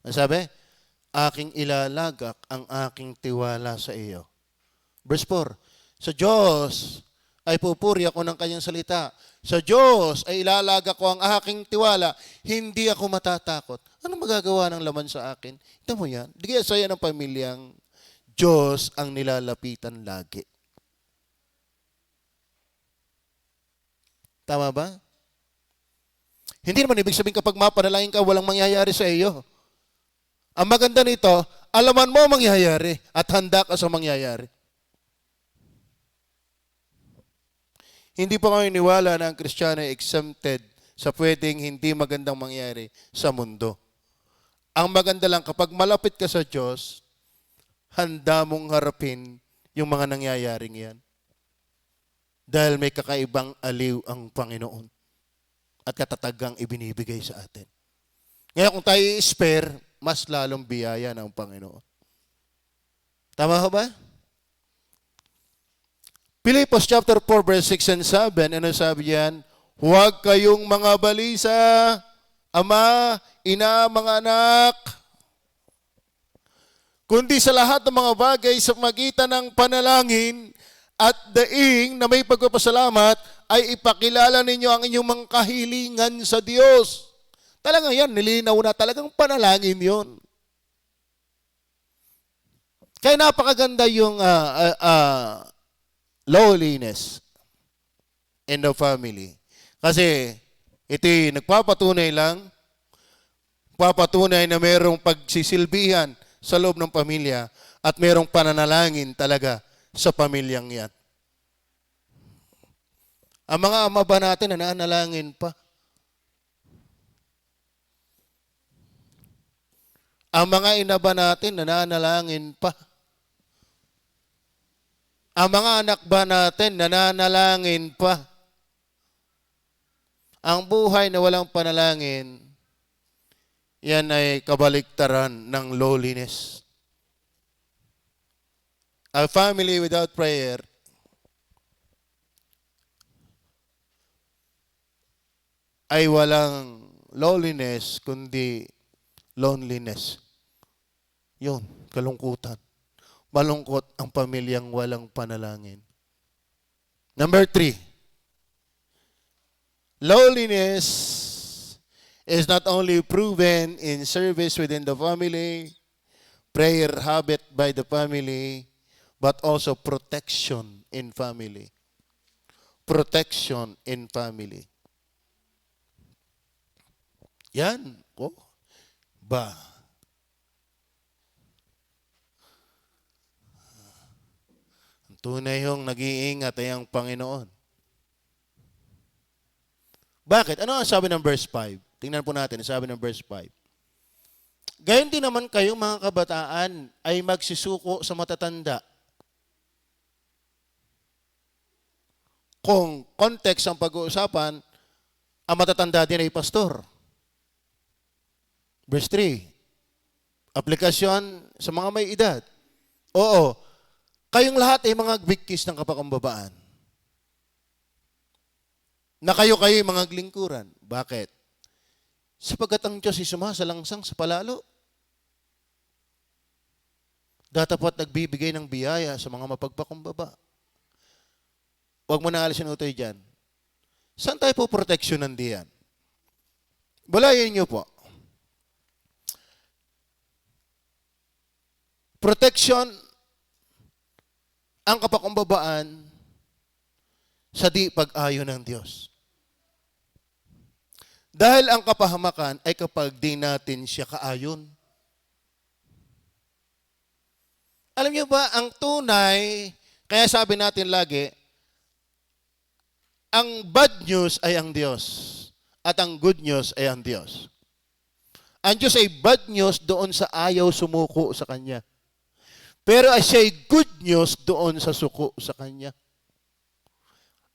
Ano sabi? Aking ilalagak ang aking tiwala sa iyo. Verse 4. Sa Diyos ay pupuri ako ng kanyang salita. Sa Diyos ay ilalagak ko ang aking tiwala. Hindi ako matatakot. Ano magagawa ng laman sa akin? Ito mo yan. Di kaya saya ng pamilyang Diyos ang nilalapitan lagi. Tama ba? Hindi naman ibig sabihin kapag mapanalangin ka, walang mangyayari sa iyo. Ang maganda nito, alaman mo mangyayari at handa ka sa mangyayari. Hindi pa kami niwala na ang Kristiyano ay exempted sa pwedeng hindi magandang mangyari sa mundo. Ang maganda lang, kapag malapit ka sa Diyos, handa mong harapin yung mga nangyayaring yan. Dahil may kakaibang aliw ang Panginoon at katatagang ibinibigay sa atin. Ngayon kung tayo i-spare, mas lalong biyaya ng Panginoon. Tama ho ba? Pilipos chapter 4 verse 6 and 7, ano sabi yan? Huwag kayong mga balisa, ama, ina, mga anak. kundi sa lahat ng mga bagay sa magitan ng panalangin at daing na may pagpapasalamat ay ipakilala ninyo ang inyong mga kahilingan sa Diyos. Talagang yan, nilinaw na talagang panalangin yon. Kaya napakaganda yung lowliness in the family. Kasi ito'y nagpapatunay na mayroong pagsisilbihan sa loob ng pamilya at mayroong pananalangin talaga sa pamilyang yan. Ang mga ama ba natin nananalangin pa? Ang mga ina ba natin nananalangin pa? Ang mga anak ba natin nananalangin pa? Ang buhay na walang panalangin, yan ay kabaliktaran ng lowliness. A family without prayer ay walang lowliness, kundi loneliness. Yun, kalungkutan. Malungkot ang pamilyang walang panalangin. Number 3, lowliness is not only proven in service within the family, prayer habit by the family, but also protection in family. Protection in family. Yan. Oh, ba? Ang tunay yung nag-iingat ay ang Panginoon. Bakit? Ano ang sabi ng verse 5? Tingnan po natin, sabi ng verse 5. Gayon din naman kayong mga kabataan ay magsisuko sa matatanda. Kung context ang pag-uusapan, ang matatanda din ay pastor. Verse 3, aplikasyon sa mga may edad. Oo, kayong lahat ay mga bigkis ng kapakumbabaan. Na kayo-kayo mga lingkuran. Bakit? Sapagkat ang Diyos ay sumasalangsang sa palalo. Datapat nagbibigay ng biyaya sa mga mapagpakumbaba. Huwag mo na alisin utoy dyan. Saan tayo po proteksyonan diyan? Balayan niyo po. Protection ang kapakumbabaan sa di pag-ayon ng Diyos. Dahil ang kapahamakan ay kapag di natin siya kaayon. Alam niyo ba, ang tunay, kaya sabi natin lagi, ang bad news ay ang Diyos at ang good news ay ang Diyos. Ang Diyos ay bad news doon sa ayaw sumuko sa Kanya. Pero ay siya ay good news doon sa suko sa Kanya.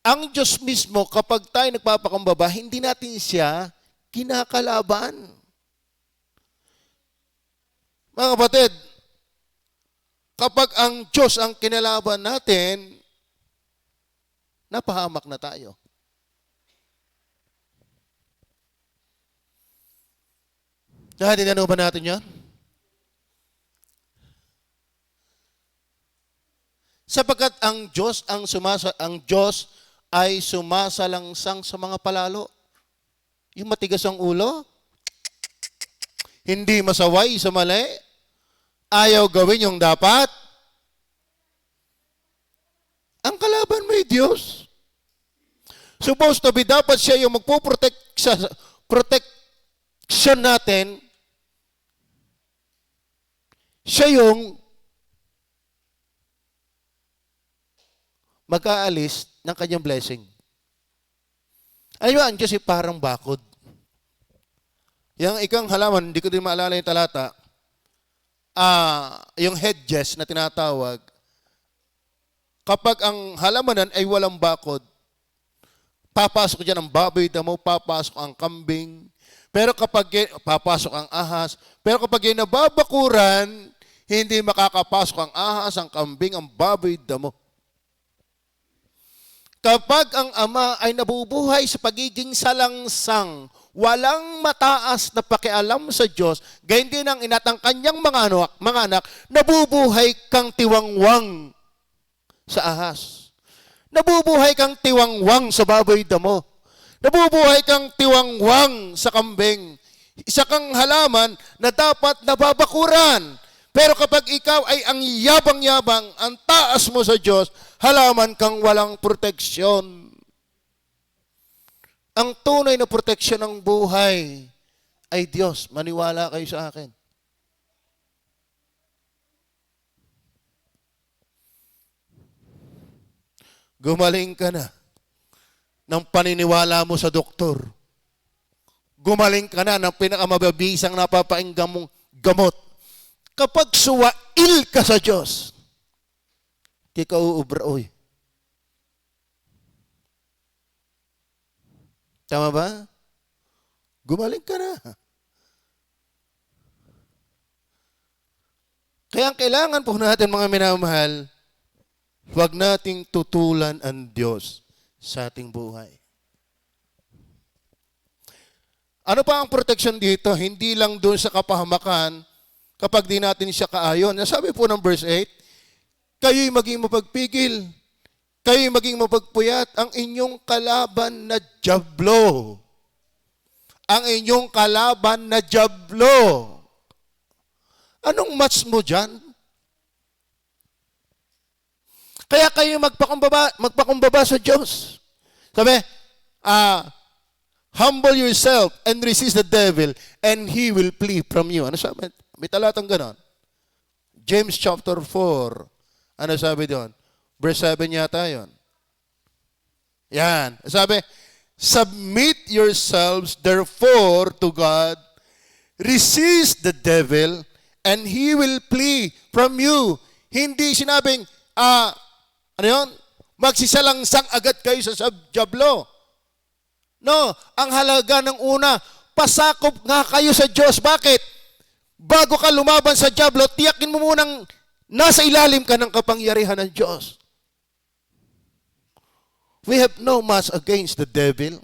Ang Diyos mismo, kapag tayo nagpapakumbaba, hindi natin siya kinakalaban. Mga kapatid, kapag ang Diyos ang kinalaban natin, napahamak na tayo. Natinano ba natin yan? Sapagkat ang Diyos ay sumasalangsang sa mga palalo. Yung matigas ang ulo, hindi masaway sa mali, ayaw gawin yung dapat. Ang kalaban may Diyos. Supposed to be, dapat siya yung magpo-protect sa protection natin. Siya yung mag-aalis ng kanyang blessing. Alam mo, ang Diyos ay parang bakod. Yung ikang halaman, hindi ko din maalala yung talata, yung hedges na tinatawag, kapag ang halamanan ay walang bakod, papasok dyan ang baboy damo, papasok ang kambing, pero kapag papasok ang ahas, pero kapag yung nababakuran, hindi makakapasok ang ahas, ang kambing, ang baboy damo. Kapag ang ama ay nabubuhay sa pagiging salangsang, walang mataas na pakialam sa Diyos, gayon din ang inatang kanyang mga anak, nabubuhay kang tiwangwang sa ahas. Nabubuhay kang tiwangwang sa baboy damo. Nabubuhay kang tiwangwang sa kambing. Isa kang halaman na dapat nababakuran. Pero kapag ikaw ay ang yabang-yabang, ang taas mo sa Diyos, halaman kang walang proteksyon. Ang tunay na proteksyon ng buhay ay Diyos. Maniwala kayo sa akin. Gumaling ka na ng paniniwala mo sa doktor. Gumaling ka na ng pinakamababisang napapainggan mong gamot. Kapag suwail ka sa Diyos, di ka uubra, oy. Tama ba? Gumaling ka na. Kaya ang kailangan po natin, mga minamahal, huwag nating tutulan ang Diyos sa ating buhay. Ano pa ang protection dito? Hindi lang doon sa kapahamakan kapag di natin siya kaayon. Nasabi po ng verse 8, kayo'y maging mapagpigil, kayo'y maging mapagpuyat, ang inyong kalaban na dyablo. Ang inyong kalaban na dyablo. Anong match mo dyan? Kaya kayo magpakumbaba sa Diyos. Sabi, humble yourself and resist the devil and he will flee from you. Ano sabi? May talatang ganon. James chapter 4. Ano sabi doon? Verse 7 yata yun. Yan. Sabi, submit yourselves therefore to God, resist the devil, and he will flee from you. Hindi sinabing, ano yun? Magsisalangsang agad kayo sa dyablo. No, ang halaga ng una, pasakop nga kayo sa Diyos. Bakit? Bago ka lumaban sa dyablo, tiyakin mo munang nasa ilalim ka ng kapangyarihan ng Diyos. We have no match against the devil.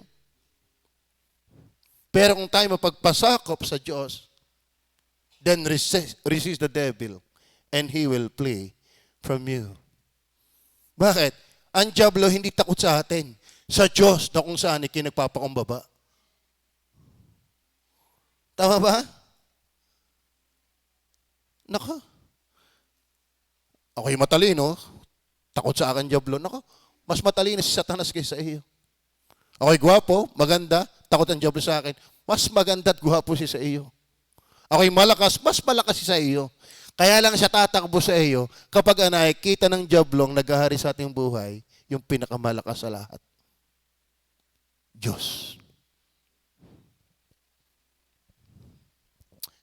Pero kung tayo mapagpasakop sa Diyos, then resist the devil and he will flee from you. Bakit? Ang dyablo hindi takot sa atin. Sa Diyos na kung saan ikinagpapakumbaba. Tama ba? Nako. Ako'y matalino. Takot sa akin, dyablo. Nako, mas matalino si Satanas kaysa iyo. Ako'y gwapo, maganda, takot ang dyablo sa akin. Mas maganda at gwapo siya sa iyo. Ako'y malakas, mas malakas siya sa iyo. Kaya lang siya tatakbo sa iyo kapag nakikita ng dyablong naghahari sa ating buhay, yung pinakamalakas sa lahat. Diyos.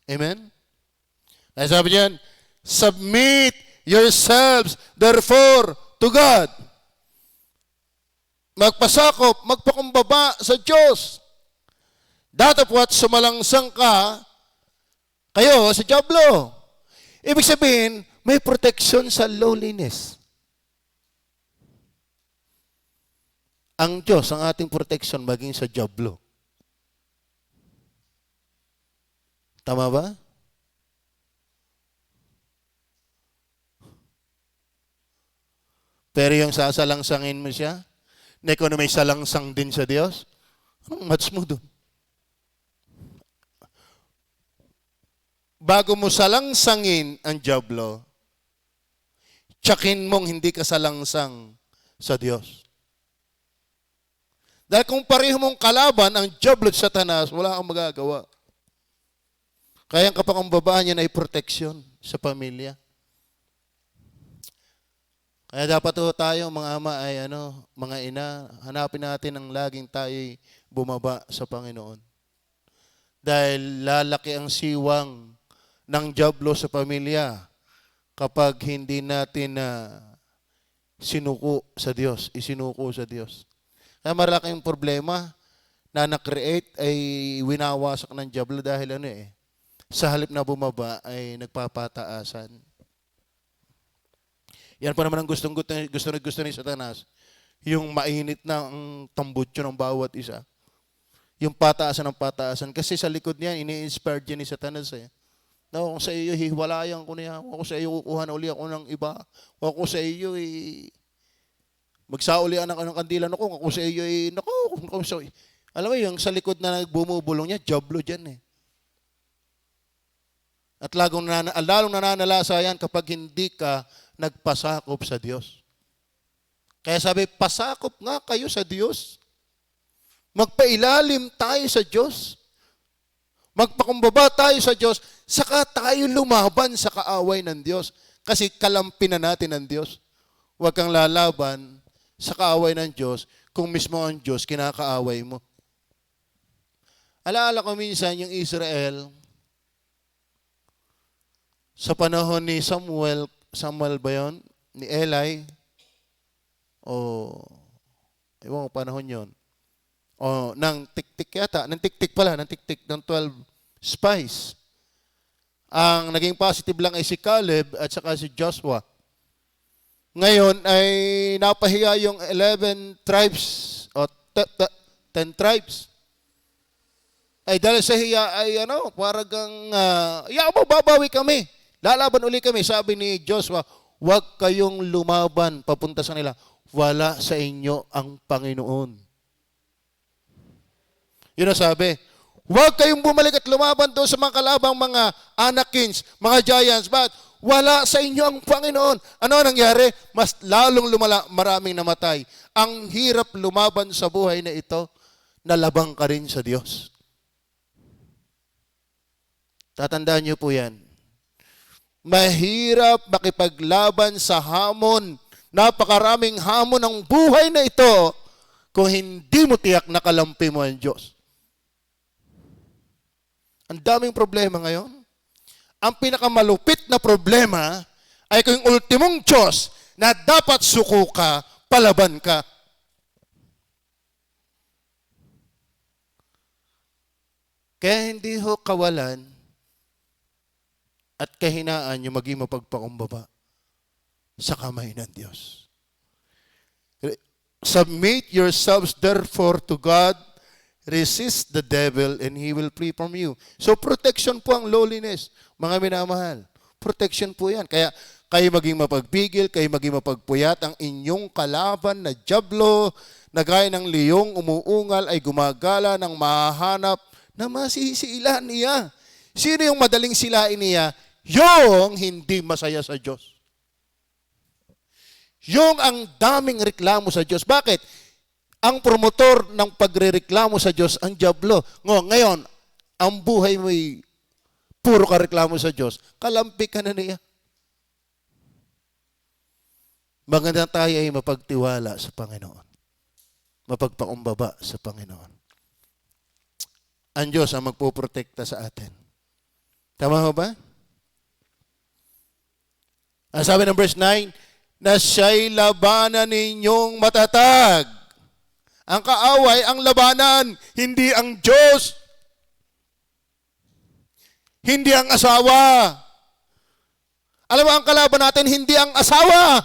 Amen? Kaya sabi diyan, submit yourselves therefore to God. Magpasakop, magpakumbaba sa Diyos. Datapwat sumalangsang kayo sa dyablo. Ibig sabihin, may protection sa lowliness. Ang Diyos, ang ating protection maging sa dyablo. Tama ba? Pero yung sasalangsangin mo siya, na ikaw na may salangsang din sa Diyos, anong match mo dun? Bago mo salangsangin ang dyablo, tsakin mong hindi ka salangsang sa Diyos. Dahil kung pareho mong kalaban ang dyablo at Satanas, wala kang magagawa. Kaya ang kapakumbabaan niya ay proteksyon sa pamilya. Kaya dapat tayo, mga ama, ay mga ina, hanapin natin ang laging tayo'y bumaba sa Panginoon. Dahil lalaki ang siwang ng dyablo sa pamilya kapag hindi natin isinuko sa Diyos. Kaya malaking problema na na-create ay winawasak ng dyablo dahil sa halip na bumaba ay nagpapataasan. Yan pa naman ang gusto ni Satanas, yung mainit na ang tambutso ng bawat isa. Yung pataasan ng pataasan. Kasi sa likod niyan, ini-inspired niya ni Satanas eh. No, kung sa iyo, hiwalayan ko niya. Kung sa iyo, kukuha na uli ako ng iba. Kung sa iyo, magsaulian ng kandila. Kung sa iyo, kung sa iyo. Alam mo, yung sa likod na bumubulong niya, jablo dyan eh. At lalong nananalasa yan kapag hindi ka nagpasakop sa Diyos. Kaya sabi, pasakop nga kayo sa Diyos. Magpailalim tayo sa Diyos. Magpakumbaba tayo sa Diyos, saka tayo lumaban sa kaaway ng Diyos. Kasi kalampi na natin ang Diyos. Huwag kang lalaban sa kaaway ng Diyos kung mismo ang Diyos kinakaaway mo. Alaala ko minsan yung Israel, sa panahon ni Samuel ba yun? Ni Eli? Ewan ko panahon yun. Ng tiktik yata. Ng tiktik ng 12 spies. Ang naging positive lang ay si Caleb at saka si Joshua. Ngayon ay napahiya yung 11 tribes o 10 tribes. Ay dahil sa hiya ay parang babawi kami. Lalaban uli kami. Sabi ni Joshua, huwag kayong lumaban papunta sa nila. Wala sa inyo ang Panginoon. Yun ang sabi. Huwag kayong bumalik at lumaban doon sa mga kalabang mga Anakins, mga Giants. But wala sa inyo ang Panginoon. Ano nangyari? Mas lalong maraming namatay. Ang hirap lumaban sa buhay na ito, nalabang ka rin sa Diyos. Tatandaan niyo po yan. Mahirap makipaglaban sa hamon. Napakaraming hamon ng buhay na ito kung hindi mo tiyak na kalampi mo ang Diyos. Ang daming problema ngayon. Ang pinakamalupit na problema ay kung yung ultimong Diyos na dapat suko ka, palaban ka. Kaya hindi ho kawalan at kahinaan yung maging mapagpakumbaba sa kamay ng Diyos. Submit yourselves therefore to God. Resist the devil and he will flee from you. So protection po ang lowliness, mga minamahal. Protection po yan. Kaya kayo maging mapagpigil, kayo maging mapagpuyat, ang inyong kalaban na dyablo, na gaya ng liyong umuungal ay gumagala ng mahahanap na masisiilan niya. Sino yung madaling silain niya? Yung hindi masaya sa Diyos. Yung ang daming reklamo sa Diyos. Bakit? Ang promotor ng pagrereklamo sa Diyos, ang dyablo. Ngayon, ang buhay mo'y puro ka reklamo sa Diyos. Kalampi ka na niya. Maganda tayo ay mapagtiwala sa Panginoon. Mapagpakumbaba sa Panginoon. Ang Diyos ang magpuprotekta sa atin. Tama ho ba? Ang sabi ng verse 9, na siya'y labanan ninyong matatag. Ang kaaway, ang labanan, hindi ang Diyos. Hindi ang asawa. Alam mo, ang kalaban natin, hindi ang asawa.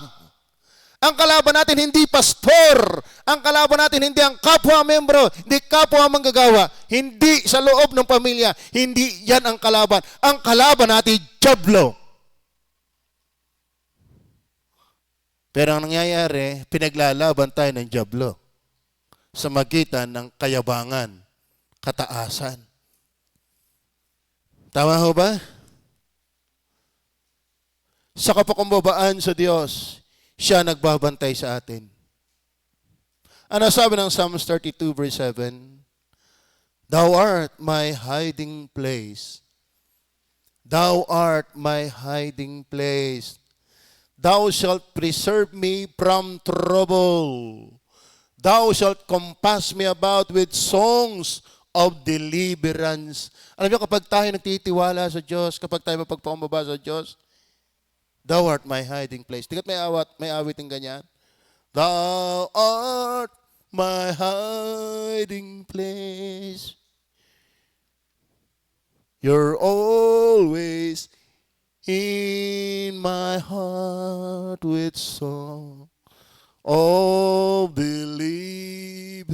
Ang kalaban natin, hindi pastor. Ang kalaban natin, hindi ang kapwa-membro, hindi kapwa manggagawa. Hindi sa loob ng pamilya. Hindi yan ang kalaban. Ang kalaban natin, dyablo. Pero ang nangyayari, pinaglalaban tayo ng dyablo sa magitan ng kayabangan, kataasan. Tama ho ba? Sa kapakumbabaan sa Diyos, siya nagbabantay sa atin. Ano sabi ng Psalms 32 verse 7? Thou art my hiding place. Thou art my hiding place. Thou shalt preserve me from trouble. Thou shalt compass me about with songs of deliverance. Alam niyo, kapag tayo nagtitiwala sa Diyos, kapag tayo mapagpakumbaba sa Diyos, Thou art my hiding place. Tigat may awiting ganyan. Thou art my hiding place. You're always in my heart with song of deliverance.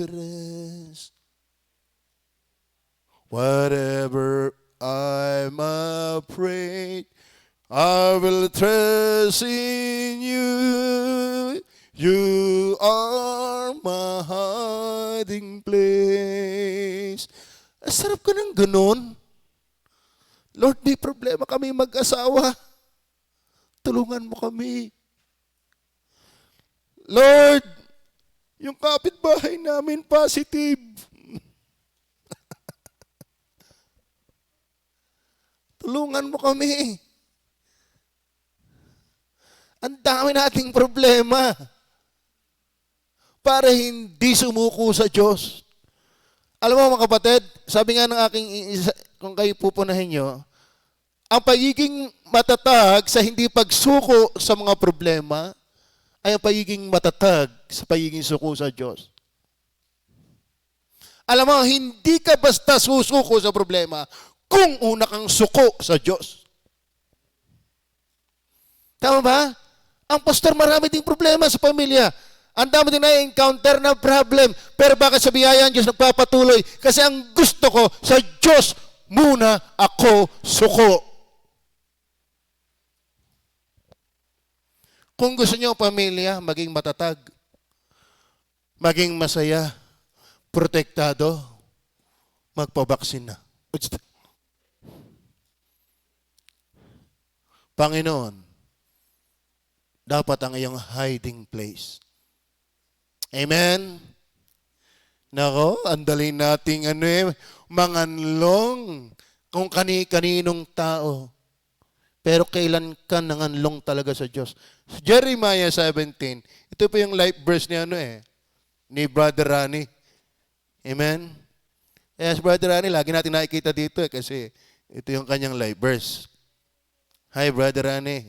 Whatever I'm afraid, I will trust in you. You are my hiding place. Sarap ka ng ganun. Lord, may problema kami mag-asawa. Tulungan mo kami. Lord, yung kapitbahay namin positive. Tulungan mo kami. Ang dami nating problema para hindi sumuko sa Diyos. Alam mo mga kapatid, sabi nga ng aking, kung kayo pupunahin nyo, ang pagiging matatag sa hindi pagsuko sa mga problema ay ang pagiging matatag sa pagiging suko sa Diyos. Alam mo, hindi ka basta susuko sa problema kung una kang suko sa Diyos. Tama ba? Ang pastor, marami ding problema sa pamilya. Ang dami din na-encounter na problem. Pero bakit sa biyaya ng Diyos nagpapatuloy? Kasi ang gusto ko, sa Diyos muna ako suko. Kung gusto niyo pamilya, maging matatag, maging masaya, protektado, magpabaksin na. Panginoon, dapat ang iyong hiding place. Amen? Nako, andalin nating manganlong kung kani-kaninong tao. Pero kailan ka nanganlong talaga sa Diyos? Jeremiah 17, ito po yung life verse ni Brother Rani. Amen? Yes, Brother Rani, lagi natin nakikita dito kasi ito yung kanyang life verse. Hi, Brother Rani.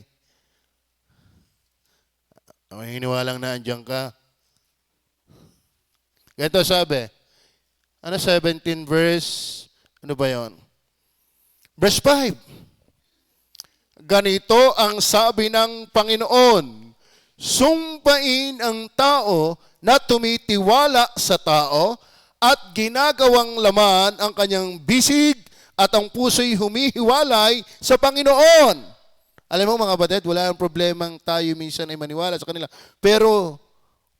Hiniwalang na andyan ka. Ganito sabi. 17 verse, ano ba yon? Verse 5. Ganito ang sabi ng Panginoon, sumpain ang tao na tumitiwala sa tao at ginagawang laman ang kanyang bisig at ang puso'y humihiwalay sa Panginoon. Alam mo mga batid, wala ang problemang tayo minsan ay maniwala sa kanila. Pero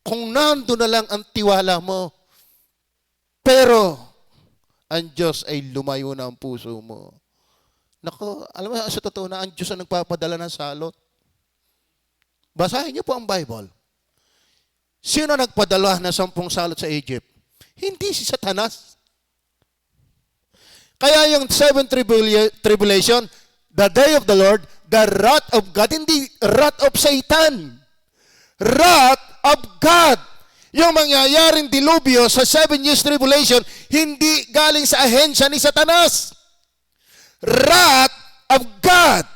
kung nando na lang ang tiwala mo, pero ang Diyos ay lumayo na ang puso mo. Nako, alam mo, sa totoo na, ang Diyos ang nagpapadala ng salot. Basahin niyo po ang Bible. Sino nagpadala ng 10 salot sa Egypt? Hindi si Satanas. Kaya yung 7 tribulation, the day of the Lord, the wrath of God, hindi wrath of Satan. Wrath of God. Yung mangyayaring dilubyo sa 7 years tribulation, hindi galing sa ahensya ni Satanas. Wrath of God.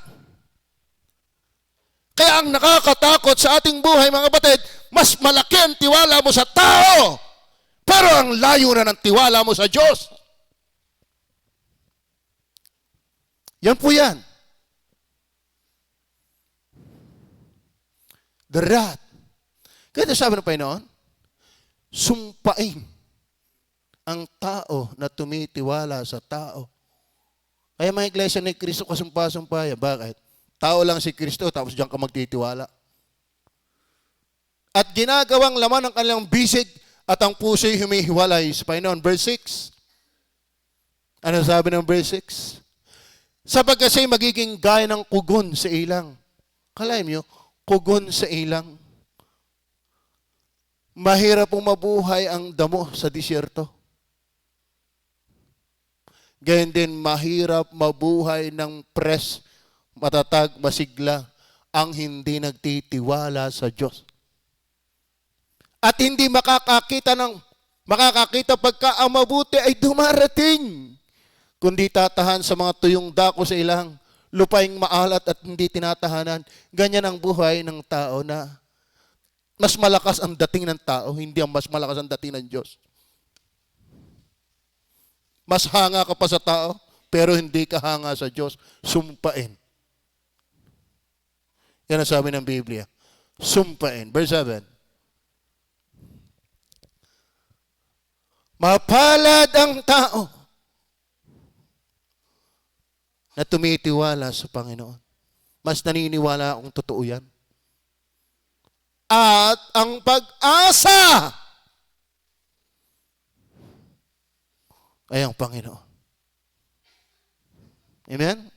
Kaya ang nakakatakot sa ating buhay, mga kapatid, mas malaki ang tiwala mo sa tao, pero ang layo na ng tiwala mo sa Diyos. Yan po yan. The wrath. Kaya sabi ng Panginoon, sumpain ang tao na tumitiwala sa tao. Kaya mga iglesia ni Kristo kasumpa-sumpaya. Bakit? Tao lang si Kristo, tapos diyan ka magtitiwala. At ginagawang laman ng kanilang bisig at ang puso'y humihiwalay sa Panginoon. Verse 6. Ano sabi ng verse 6? Sapagkat siya'y magiging gaya ng kugon sa ilang. Kalaim nyo, kugon sa ilang. Mahirap pong mabuhay ang damo sa disyerto. Ganyan din, mahirap mabuhay ng matatag, masigla, ang hindi nagtitiwala sa Diyos. At hindi makakakita pagka ang mabuti ay dumarating. Kundi tatahan sa mga tuyong dako sa ilang lupaing maalat at hindi tinatahanan. Ganyan ang buhay ng tao na mas malakas ang dating ng tao, hindi ang mas malakas ang dating ng Diyos. Mas hanga ka pa sa tao, pero hindi ka hanga sa Diyos. Sumpain. Yan ang sabi ng Biblia. Sumpain. Verse 7. Mapalad ang tao na tumitiwala sa Panginoon. Mas naniniwala akong totoo yan. At ang pag-asa ay ang Panginoon. Amen?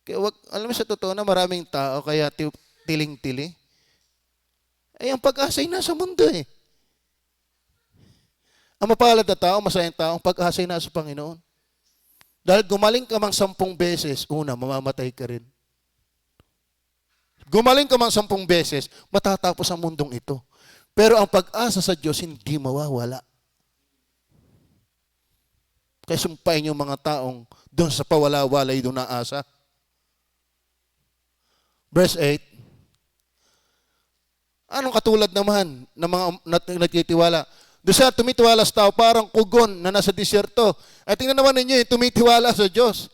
Kaya alam mo sa totoo na maraming tao kaya tiling-tili. Ay ang pag-asa ay nasa mundo eh. Ang mapalad na tao, masayang tao, ang pag-asa ay nasa Panginoon. Dahil gumaling ka mang 10 beses, una, mamamatay ka rin. Gumaling ka mang 10 beses, matatapos ang mundong ito. Pero ang pag-asa sa Diyos, hindi mawawala. Kaya sumpain yung mga taong doon sa pawala-walay doon naasa. Verse 8, anong katulad naman ng mga nagtitiwala? Doon sa tumitiwala sa tao, parang kugon na nasa disyerto. At tingnan naman ninyo, tumitiwala sa Diyos.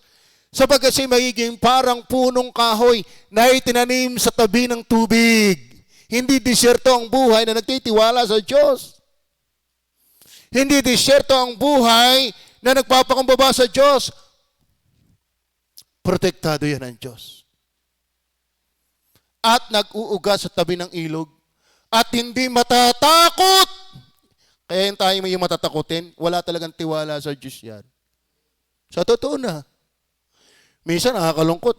Sapagkat siya magiging parang punong kahoy na itinanim sa tabi ng tubig. Hindi disyerto ang buhay na nagtitiwala sa Diyos. Hindi disyerto ang buhay na nagpapakumbaba sa Diyos. Protektado yan ng Diyos. At nag-uuga sa tabi ng ilog. At hindi matatakot. Kaya yung tayo may matatakutin, wala talagang tiwala sa Diyos yan. Sa totoo na. Minsan nakakalungkot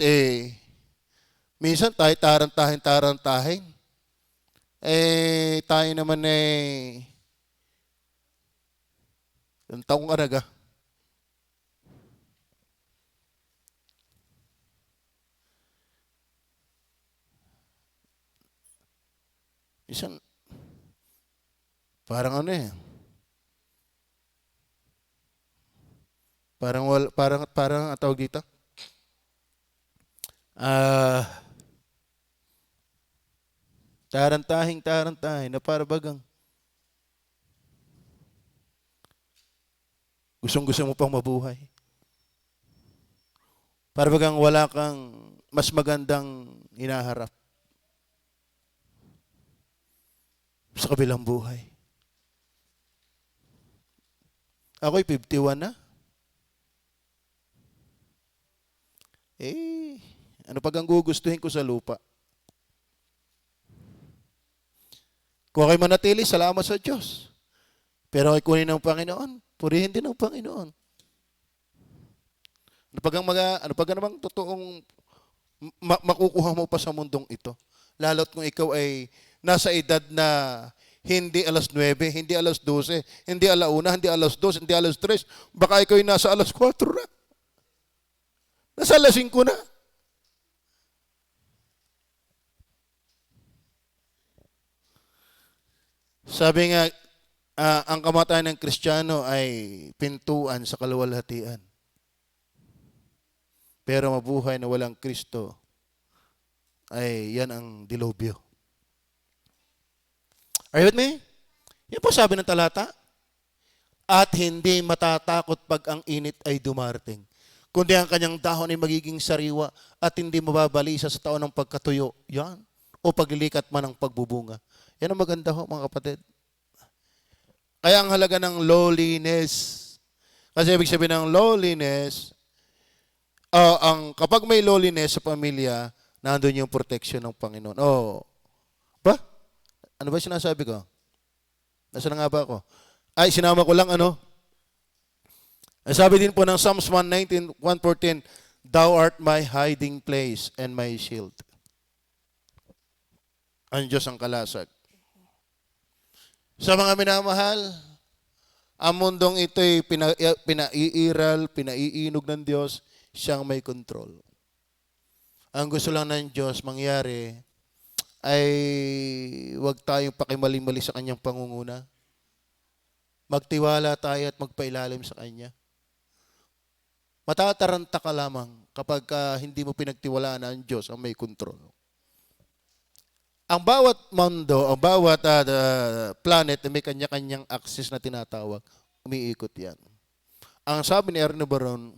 minsan tayo tarantahin. Tayo naman yung taong araga. Minsan, parang parang ang tawag dito. Tarantahin na para bagang gustong-gusto mo pang mabuhay. Para bagang wala kang mas magandang hinaharap sa kabilang buhay. Ako'y 51 na. Ano pag ang gugustuhin ko sa lupa? Kung ako'y manatili, salamat sa Diyos. Pero ako'y kunin ng Panginoon, purihin din ng Panginoon. Ano pag namang totoong makukuha mo pa sa mundong ito? Lalo't kung ikaw ay nasa edad na hindi 9:00, hindi 12:00, hindi 1:00, hindi 2:00, hindi 3:00, baka ikaw ay nasa 4:00 na. Nasa 5:00 na. Sabi nga, ang kamatayan ng Kristiyano ay pintuan sa kaluwalhatian. Pero mabuhay na walang Kristo ay yan ang dilubyo. Are you with me? Yan po sabi ng talata. At hindi matatakot pag ang init ay dumarating. Kundi ang kanyang dahon ay magiging sariwa at hindi mababalisa sa taon ng pagkatuyo. Yan. O paglilikat man ng pagbubunga. Yan ang maganda ho, mga kapatid. Kaya ang halaga ng lowliness. Kasi ibig sabihin ng lowliness, kapag may lowliness sa pamilya, nandun yung protection ng Panginoon. Ba? Ano ba sinasabi ko? Nasaan nga ba ako? Ay, sinama ko lang Sabi din po ng Psalms 119:114, Thou art my hiding place and my shield. Ang Diyos ang kalasag. Sa mga minamahal, ang mundong ito'y pinaiiral, pinaiinog ng Diyos, siyang may control. Ang gusto lang ng Diyos mangyari ay huwag tayong pakimali-mali sa kanyang pangunguna. Magtiwala tayo at magpailalim sa kanya. Matataranta ka lamang kapag hindi mo pinagtiwalaan ang Diyos ang may control. Ang bawat mundo, ang bawat planet may kanya-kanyang axis na tinatawag. Umiikot yan. Ang sabi ni Ernie Baron,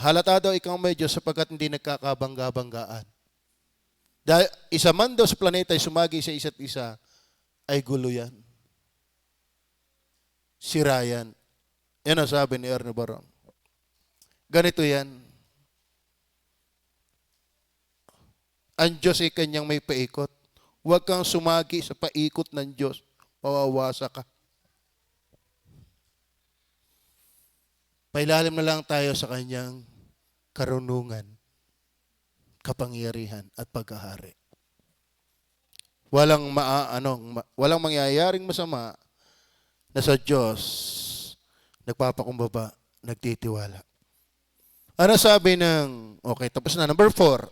halata daw ikaw may Diyos sapagkat hindi nagkakabangga-banggaan. Dahil isa man daw sa planeta ay sumagi sa isa't isa, ay gulo yan. Sira yan. Yan ang sabi ni Ernie Baron. Ganito yan. Ang Diyos ay kanyang may paikot. Huwag kang sumagi sa paikot ng Diyos. Mawawasa ka. Pailalim na lang tayo sa kanyang karunungan, kapangyarihan at pagkahari. Walang mangyayaring masama na sa Diyos nagpapakumbaba, nagtitiwala. Ano sabi okay, tapos na. Number 4.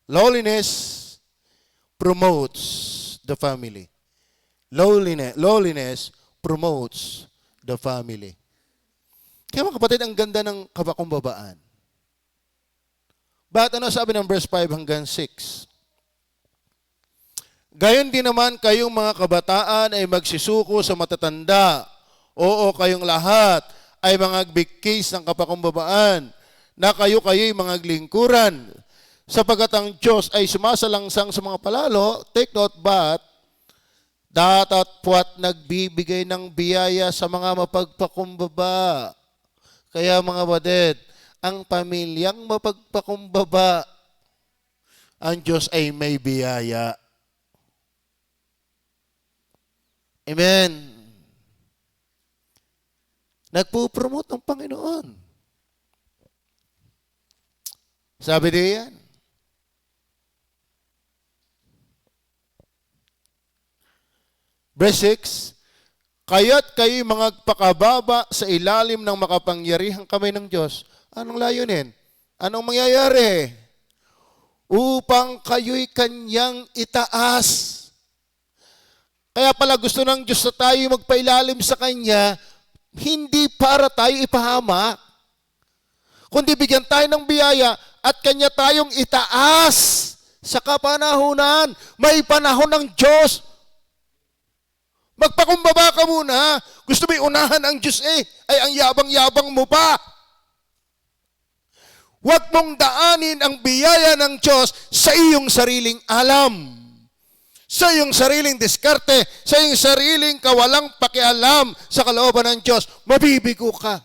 Lowliness promotes the family. Lowliness promotes the family. Kaya mga kapatid, ang ganda ng kapakumbabaan. Bakit ano sabi ng verse 5 hanggang 6? Gayon din naman kayong mga kabataan ay magsisuko sa matatanda. Oo, kayong lahat ay mga bigkis ng kapakumbabaan na kayo'y mga lingkuran. Sapagat ang Diyos ay sumasalangsang sa mga palalo, take note, but datatpwat nagbibigay ng biyaya sa mga mapagpakumbaba. Kaya mga kapatid, ang pamilyang mapagpakumbaba, ang Diyos ay may biyaya. Amen. Nagpupromote ng Panginoon. Sabi diyan. Verse 6, kaya't kayo mga pakababa sa ilalim ng makapangyarihang kamay ng Diyos. Anong layunin? Anong mangyayari? Upang kayo'y kanyang itaas. Kaya pala gusto ng Diyos na tayo magpailalim sa Kanya, hindi para tayo ipahamak, kundi bigyan tayo ng biyaya at Kanya tayong itaas sa kapanahunan. May panahon ng Diyos. Magpakumbaba ka muna. Gusto mo unahan ang Diyos ay ang yabang-yabang mo pa. Huwag mong daanin ang biyaya ng Diyos sa iyong sariling alam, sa iyong sariling diskarte, sa iyong sariling kawalang pakialam sa kalooban ng Diyos. Mabibigo ka.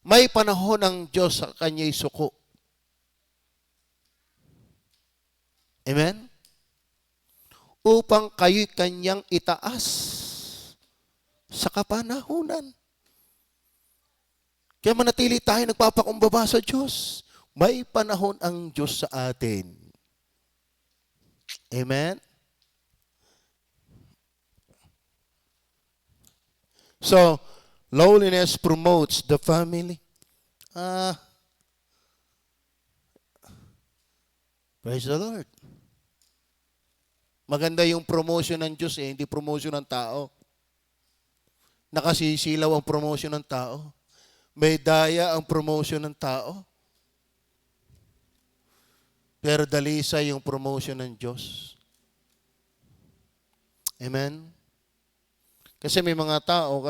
May panahon ng Diyos sa Kanya'y suko. Amen? Upang kayo'y Kanyang itaas sa kapanahunan. Kaya manatili tayo nagpapakumbaba sa Diyos. May panahon ang Diyos sa atin. Amen? So, lowliness promotes the family. Praise the Lord. Maganda yung promotion ng Diyos hindi promotion ng tao. Nakasisilaw ang promotion ng tao. May daya ang promotion ng tao. Pero dalisay yung promotion ng Diyos. Amen? Kasi may mga tao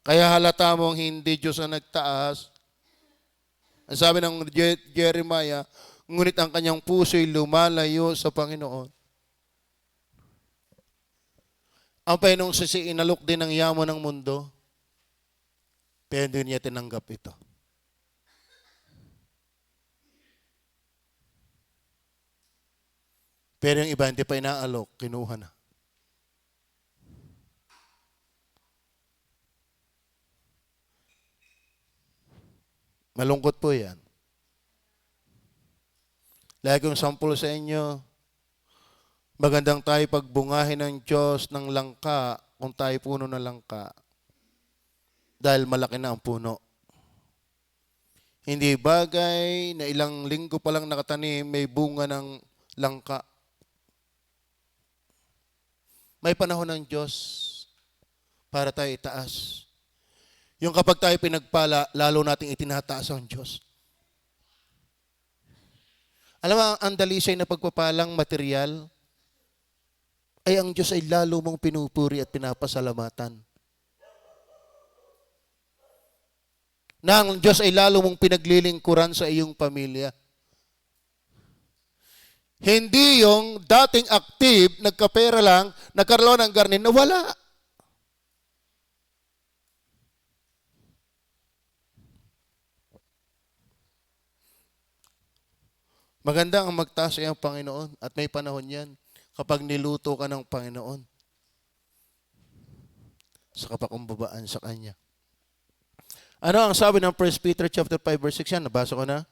kaya halata mong hindi Diyos ang nagtaas. Ang sabi ng Jeremiah, ngunit ang kanyang puso'y lumalayo sa Panginoon. Ang Panginoong inalok din ng yaman ng mundo, pero hindi niya tinanggap ito. Pero yung iba hindi pa inaalok, kinuha na. Malungkot po yan. Lagi kong sampul sa inyo, magandang tayo pagbungahin ng Diyos ng langka kung tayo puno ng langka. Dahil malaki na ang puno. Hindi bagay na ilang linggo pa lang nakatanim, may bunga ng langka. May panahon ng Diyos para tayo itaas. Yung kapag tayo pinagpala, lalo nating itinataas ang Diyos. Alam mo, ang dalisay na pagpapalang material, ay ang Diyos ay lalo mong pinupuri at pinapasalamatan. Na ang Diyos ay lalo mong pinaglilingkuran sa iyong pamilya. Hindi yung dating active, nagkapera lang, nagkaroon ng garnin, nawala. Maganda ang magtaas ay ang Panginoon at may panahon yan kapag niluto ka ng Panginoon sa kapakumbabaan sa Kanya. Ano ang sabi ng 1 Peter chapter 5 verse 6 yan? Nabasa ko na.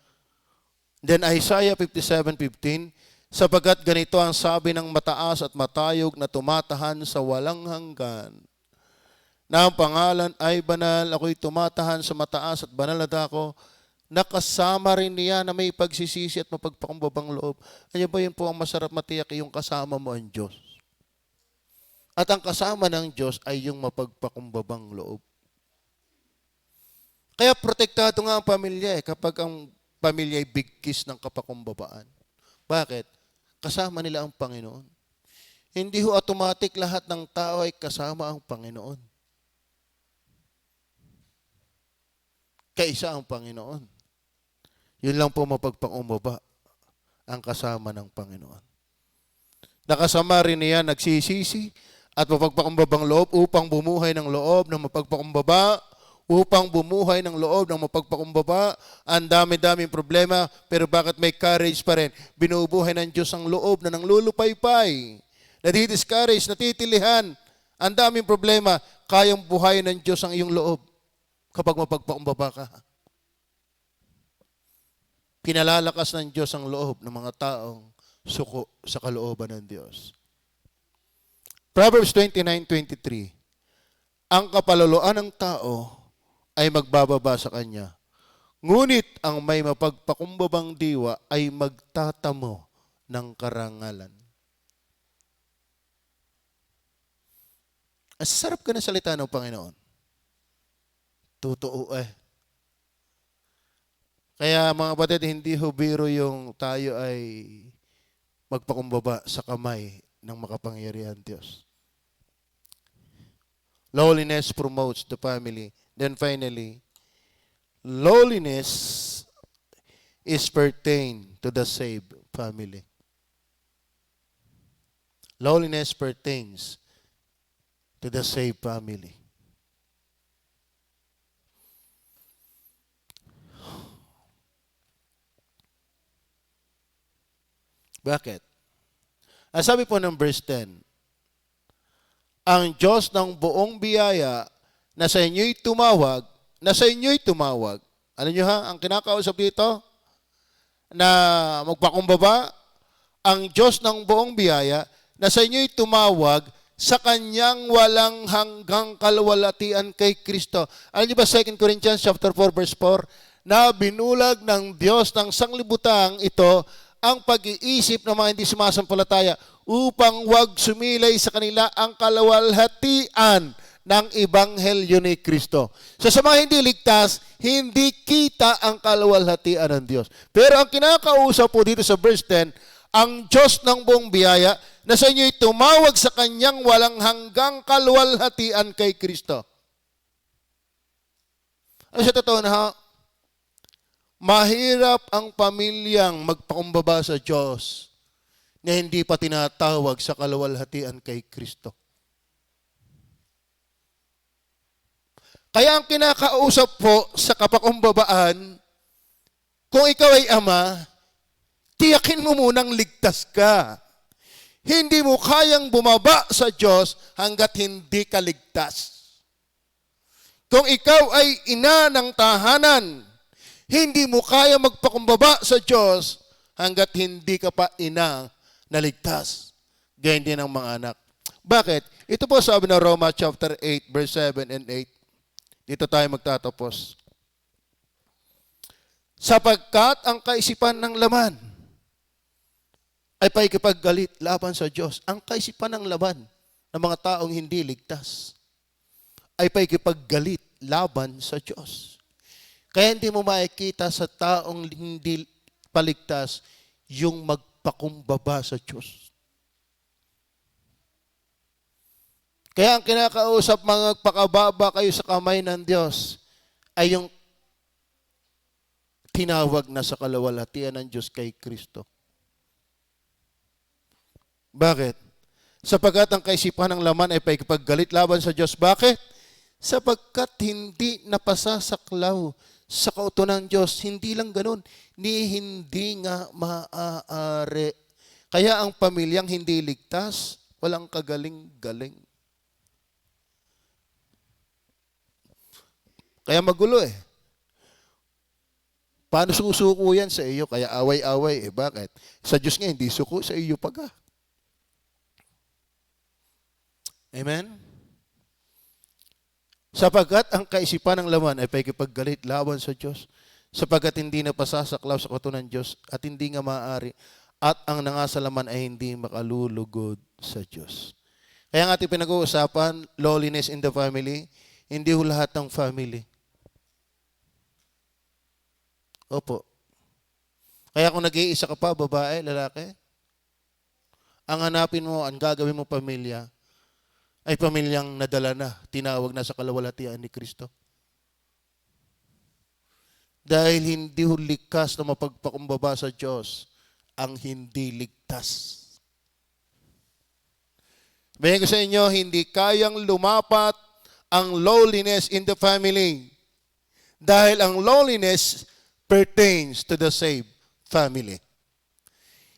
Then Isaiah 57:15, sapagkat ganito ang sabi ng mataas at matayog na tumatahan sa walang hanggan, na ang pangalan ay banal, ako'y tumatahan sa mataas at banal na dako, nakasama rin niya na may pagsisisi at mapagpakumbabang loob. Ano ba yun po ang masarap matiyak, yung kasama mo ang Diyos. At ang kasama ng Diyos ay yung mapagpakumbabang loob. Kaya protektado nga ang pamilya kapag ang pamilya ay bigkis ng kapakumbabaan. Bakit? Kasama nila ang Panginoon. Hindi ho automatic lahat ng tao ay kasama ang Panginoon. Kaisa ang Panginoon. Yun lang po mapagpakumbaba ang kasama ng Panginoon. Nakasama rin niya nagsisisi at mapagpakumbabang loob upang bumuhay ng loob ng mapagpakumbaba, upang bumuhay ng loob ng mapagpakumbaba. Ang dami-daming problema, pero bakit may courage pa rin? Binubuhay ng Diyos ang loob na nanglulupaypay, nadidiscourage, natitilihan. Ang daming problema, kayang buhayin ng Diyos ang iyong loob kapag mapagpakumbaba ka. Pinalalakas ng Diyos ang loob ng mga taong suko sa kalooban ng Diyos. Proverbs 29:23, ang kapaluluan ng tao ay magbababa sa kanya, ngunit ang may mapagpakumbabang diwa ay magtatamo ng karangalan. Ang sarap ka na salita ng Panginoon. Totoo Kaya mga kapatid, hindi ho biro yung tayo ay magpakumbaba sa kamay ng makapangyarihan Diyos. Lowliness promotes the family. Then finally, lowliness is pertain to the saved family. Lowliness pertains to the saved family. Bakit? Ang sabi po ng verse 10, ang Diyos ng buong biyaya na sa inyo'y tumawag, Alam niyo ang kinakausap dito, na magpakumbaba, ang Diyos ng buong biyaya na sa inyo'y tumawag sa Kanyang walang hanggang kalwalatian kay Kristo. Alam niyo ba 2 Corinthians chapter 4 verse 4, na binulag ng Diyos ng sanglibutang ito ang pag-iisip ng mga hindi sumasampalataya upang wag sumilay sa kanila ang kalawalhatian ng Ebanghelyo ni Kristo. So sa mga hindi ligtas, hindi kita ang kalawalhatian ng Diyos. Pero ang kinakausap po dito sa verse 10, ang Diyos ng buong biyaya na sa inyo'y tumawag sa Kanyang walang hanggang kalawalhatian kay Kristo. Ano sa totoo na mahirap ang pamilyang magpakumbaba sa Diyos na hindi pa tinatawag sa kalawalhatian kay Kristo. Kaya ang kinakausap po sa kapakumbabaan, kung ikaw ay ama, tiyakin mo munang ligtas ka. Hindi mo kayang bumaba sa Diyos hanggat hindi ka ligtas. Kung ikaw ay ina ng tahanan, hindi mo kaya magpakumbaba sa Diyos hanggat hindi ka pa ina na ligtas. Ganyan din ang mga anak. Bakit? Ito po sabi ng Roma chapter 8, verse 7 and 8. Dito tayo magtatapos. Sapagkat ang kaisipan ng laman ay paikipaggalit laban sa Diyos. Ang kaisipan ng laman ng mga taong hindi ligtas ay paikipaggalit laban sa Diyos. Kaya hindi mo makikita sa taong hindi paligtas yung magpakumbaba sa Diyos. Kaya ang kinakausap, mga pakababa kayo sa kamay ng Diyos, ay yung tinawag na sa kalawalhatian ng Diyos kay Kristo. Bakit? Sapagkat ang kaisipan ng laman ay paikipaggalit laban sa Diyos. Bakit? Sapagkat hindi napasasaklaw sa kautunan ng Diyos. Hindi lang ganun, hindi nga maaari. Kaya ang pamilyang hindi ligtas, walang kagaling-galing. Kaya magulo eh. Paano susuko yan sa iyo? Kaya away-away. Bakit? Sa Diyos nga, hindi suko. Sa iyo pa ka. Amen? Sapagkat ang kaisipan ng laman ay pakikipaggalit laban sa Diyos. Sapagkat hindi na pasasaklaw sa kautunan ng Diyos at hindi nga maaari. At ang nangasalaman ay hindi makalulugod sa Diyos. Kaya ang ating pinag-uusapan, lowliness in the family, hindi ho lahat ng family. Opo. Kaya kung nag-iisa ka pa, babae, lalaki, ang hanapin mo, ang gagawin mo pamilya, ay pamilyang nadala na, tinawag na sa kalawalhatian ni Kristo. Dahil hindi ho likas na mapagpakumbaba sa Diyos ang hindi ligtas. Sabihin ko sa inyo, hindi kayang lumapat ang lowliness in the family. Dahil ang lowliness pertains to the saved family.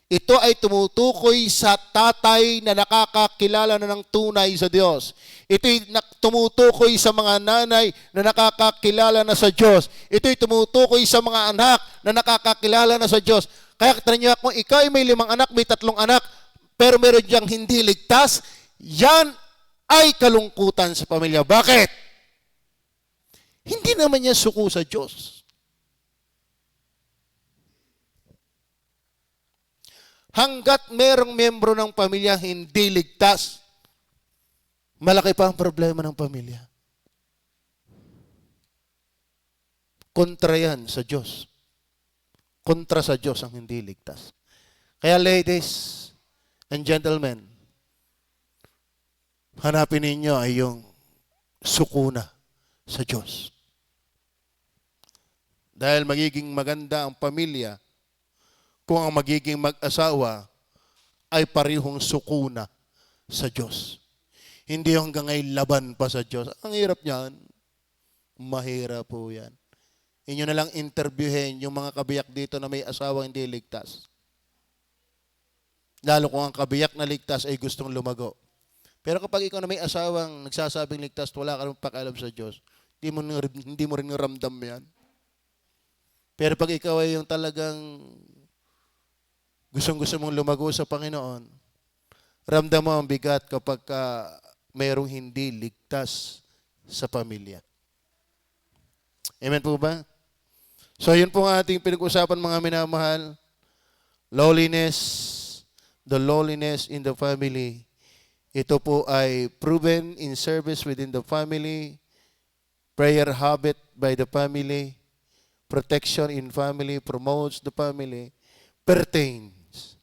Ito ay tumutukoy sa tatay na nakakakilala na ng tunay sa Diyos. Ito'y tumutukoy sa mga nanay na nakakakilala na sa Diyos. Ito'y tumutukoy sa mga anak na nakakakilala na sa Diyos. Kaya tanan niyo, kung ikaw ay may 5 anak, may 3 anak, pero meron diyang hindi ligtas, yan ay kalungkutan sa pamilya. Bakit? Hindi naman niya suko sa Diyos. Hanggat merong membro ng pamilya hindi ligtas, malaki pa ang problema ng pamilya. Kontra yan sa Diyos. Kontra sa Diyos ang hindi ligtas. Kaya ladies and gentlemen, hanapin ninyo ay yung sukuna sa Diyos. Dahil magiging maganda ang pamilya kung ang magiging mag-asawa ay parihong sukuna sa Diyos. Hindi hanggang ngayon laban pa sa Diyos. Ang hirap niyan. Mahirap po yan. Inyo na lang interviewin yung mga kabiyak dito na may asawang hindi ligtas. Lalo kung ang kabiyak na ligtas ay gustong lumago. Pero kapag ikaw na may asawang nagsasabing ligtas, wala ka rin pakialam sa Diyos, hindi mo rin ramdam yan. Pero pag ikaw ay yung talagang gustong-gusto mong lumago sa Panginoon, ramdam mo ang bigat kapag mayroong hindi ligtas sa pamilya. Amen po ba? So yun po ang ating pinag-usapan mga minamahal. Lowliness, the lowliness in the family. Ito po ay proven in service within the family, prayer habit by the family, protection in family, promotes the family, pertains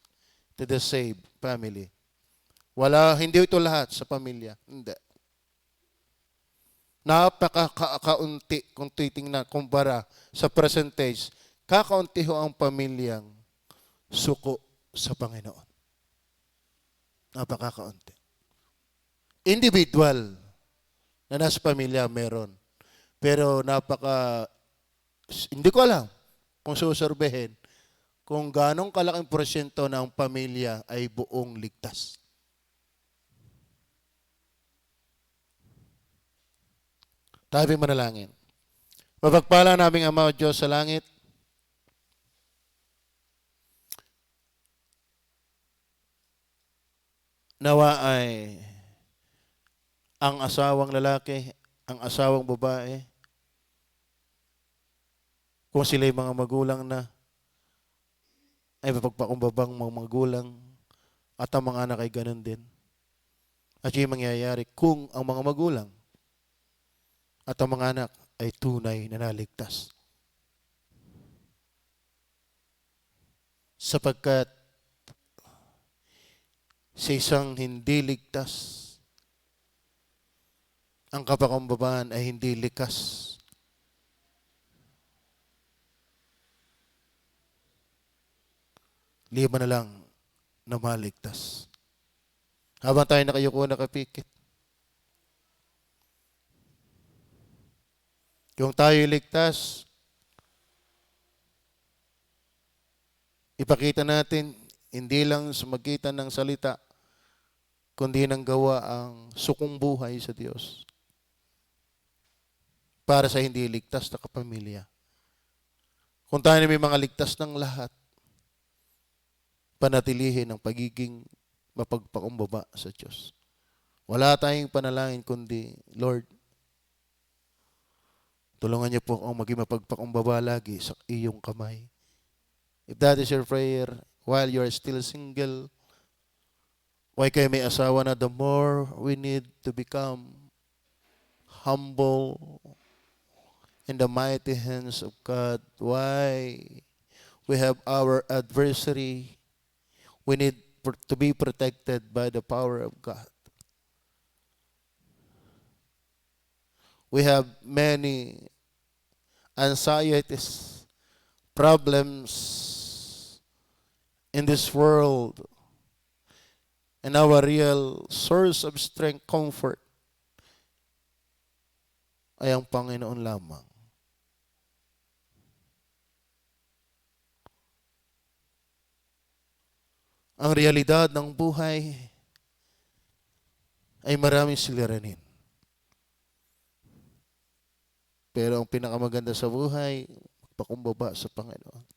to the saved family. Hindi ito lahat sa pamilya. Hindi. Napakakaunti kung titingnan, kumpara sa percentage, kakaunti ho ang pamilyang suko sa Panginoon. Napakakaunti. Individual na nasa pamilya meron. Pero hindi ko alam kung susurvehin kung ganong kalaking porsyento ng pamilya ay buong ligtas. Tabi manalangin. Mapagpala naming Ama o Diyos sa langit, nawa ay ang asawang lalaki, ang asawang babae, kung sila'y mga magulang na, ay mapagpakumbabang mga magulang at ang mga anak ay ganun din. At yung mangyayari kung ang mga magulang at ang mga anak ay tunay na naligtas. Sapagkat sa isang hindi ligtas, ang kapakumbabaan ay hindi likas. Lima na lang na maligtas. Habang tayo nakayuko nakapikit. Kung tayo ligtas, Ipakita natin, hindi lang sa magitan ng salita, kundi ng gawa ang sukong buhay sa Diyos para sa hindi ligtas na kapamilya. Kung tayo may mga ligtas ng lahat, panatilihin ang pagiging mapagpakumbaba sa Diyos. Wala tayong panalangin kundi, Lord, tulungan niyo po akong maging mapagpakumbaba lagi sa iyong kamay. If that is your prayer, while you are still single, why kayo may asawa na, the more we need to become humble in the mighty hands of God. Why we have our adversary, we need to be protected by the power of God. We have many anxieties, problems in this world, and our real source of strength, comfort, ay ang Panginoon lamang. Ang realidad ng buhay ay maraming siliranin. Pero ang pinakamaganda sa buhay, pakumbaba sa Panginoon.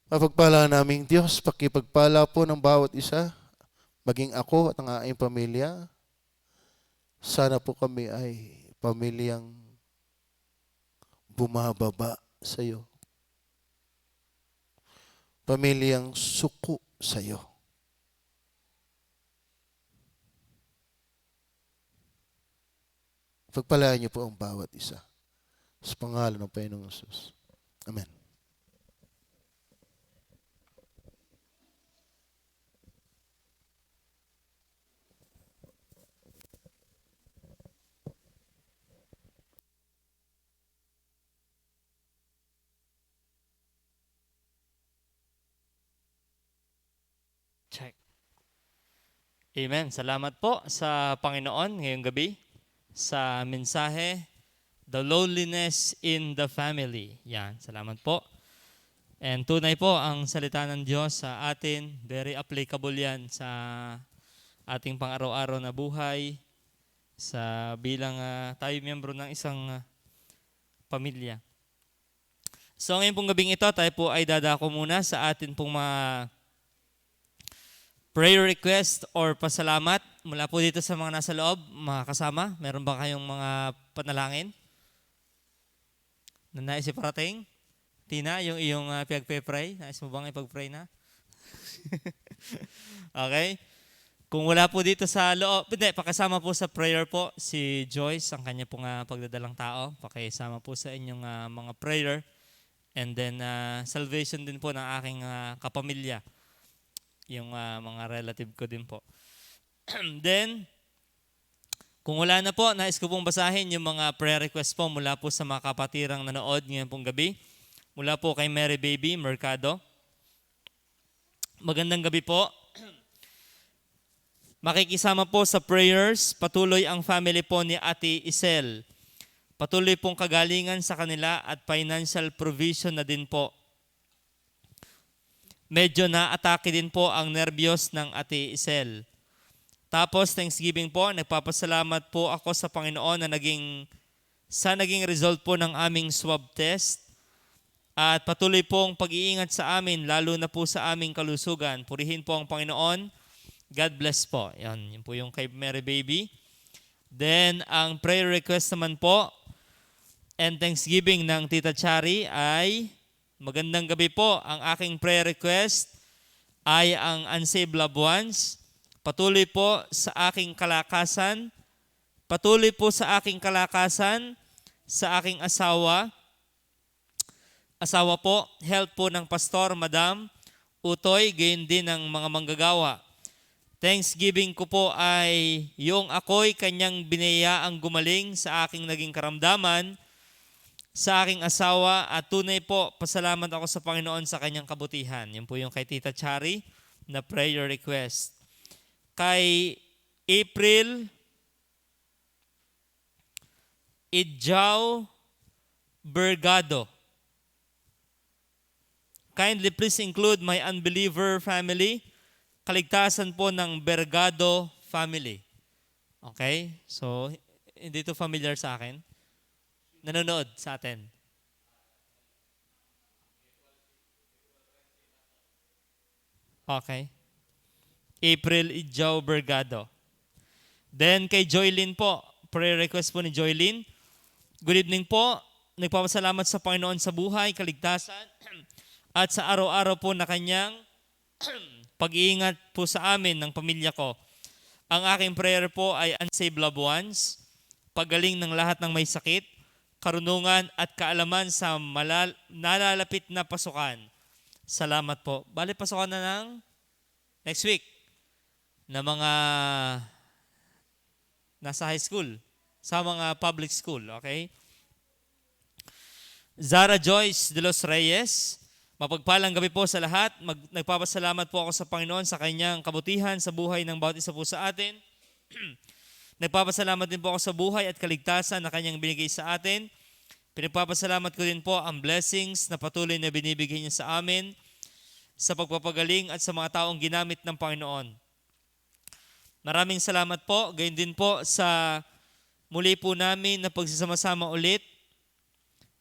Mapagpala naming Diyos, pakipagpala po ng bawat isa, maging ako at ang aking pamilya. Sana po kami ay pamilyang bumababa sa iyo. Pamilyang suko sa iyo. Pagpalaan niyo po ang bawat isa. Sa pangalan ng Panginoong Hesus. Amen. Check. Amen. Salamat po sa Panginoon ngayong gabi sa mensahe, The Loneliness in the Family. Yan, salamat po. And tunay po ang salita ng Diyos sa atin. Very applicable yan sa ating pang-araw-araw na buhay, sa bilang tayo miyembro ng isang pamilya. So ngayon pong gabing ito, tayo po ay dadako muna sa atin pong mga prayer request or pasalamat mula po dito sa mga nasa loob, mga kasama. Meron ba kayong mga panalangin na nais iparating? Tina, yung iyong pinagpe-pray, nais mo bang ipag-pray na? Okay. Kung wala po dito sa loob, hindi, pakasama po sa prayer po si Joyce, ang kanya pong pagdadalang tao. Pakisama po sa inyong mga prayer. And then salvation din po ng aking kapamilya. Yung mga relative ko din po. Then, kung wala na po, nais ko pong basahin yung mga prayer request po mula po sa mga kapatirang nanood ngayon pong gabi. Mula po kay Mary Baby Mercado. Magandang gabi po. Makikisama po sa prayers, patuloy ang family po ni Ate Isel. Patuloy pong kagalingan sa kanila at financial provision na din po. Medyo na-atake din po ang nervyos ng Ate Isel. Tapos Thanksgiving po, nagpapasalamat po ako sa Panginoon na naging result po ng aming swab test. At patuloy pong pag-iingat sa amin, lalo na po sa aming kalusugan. Purihin po ang Panginoon. God bless po. Yan po yung kay Mary Baby. Then, ang prayer request naman po and Thanksgiving ng Tita Chari ay magandang gabi po. Ang aking prayer request ay ang unsaved loved ones. Patuloy po sa aking kalakasan. Patuloy po sa aking kalakasan sa aking asawa. Asawa po, health po ng pastor, madam, utoy, gayon din ng mga manggagawa. Thanksgiving ko po ay yung ako'y kanyang binayaang gumaling sa aking naging karamdaman, sa aking asawa, at tunay po, pasalamat ako sa Panginoon sa kanyang kabutihan. Yan po yung kay Tita Chari na prayer request. Kay April Idjao Bergado. Kindly please include my unbeliever family. Kaligtasan po ng Bergado family. Okay? So, hindi ito familiar sa akin. Nanonood sa atin. Okay. April Idjao Bergado. Then kay Joylyn po, prayer request po ni Joylyn. Good evening po. Nagpapasalamat sa Panginoon sa buhay, kaligtasan, at sa araw-araw po na kanyang pag-iingat po sa amin ng pamilya ko. Ang aking prayer po ay unsaved loved ones, pagaling ng lahat ng may sakit, karunungan at kaalaman sa nalalapit na pasukan. Salamat po. Bali, pasukan na ng next week na mga nasa high school, sa mga public school, okay? Zara Joyce de los Reyes, mapagpalang gabi po sa lahat. Nagpapasalamat po ako sa Panginoon sa kanyang kabutihan sa buhay ng bawat isa po sa atin. Nagpapasalamat din po ako sa buhay at kaligtasan na kanyang binigay sa atin. Pinagpapasalamat ko din po ang blessings na patuloy na binibigay niya sa amin sa pagpapagaling at sa mga taong ginamit ng Panginoon. Maraming salamat po. Gayon din po sa muli po namin na pagsasama-sama ulit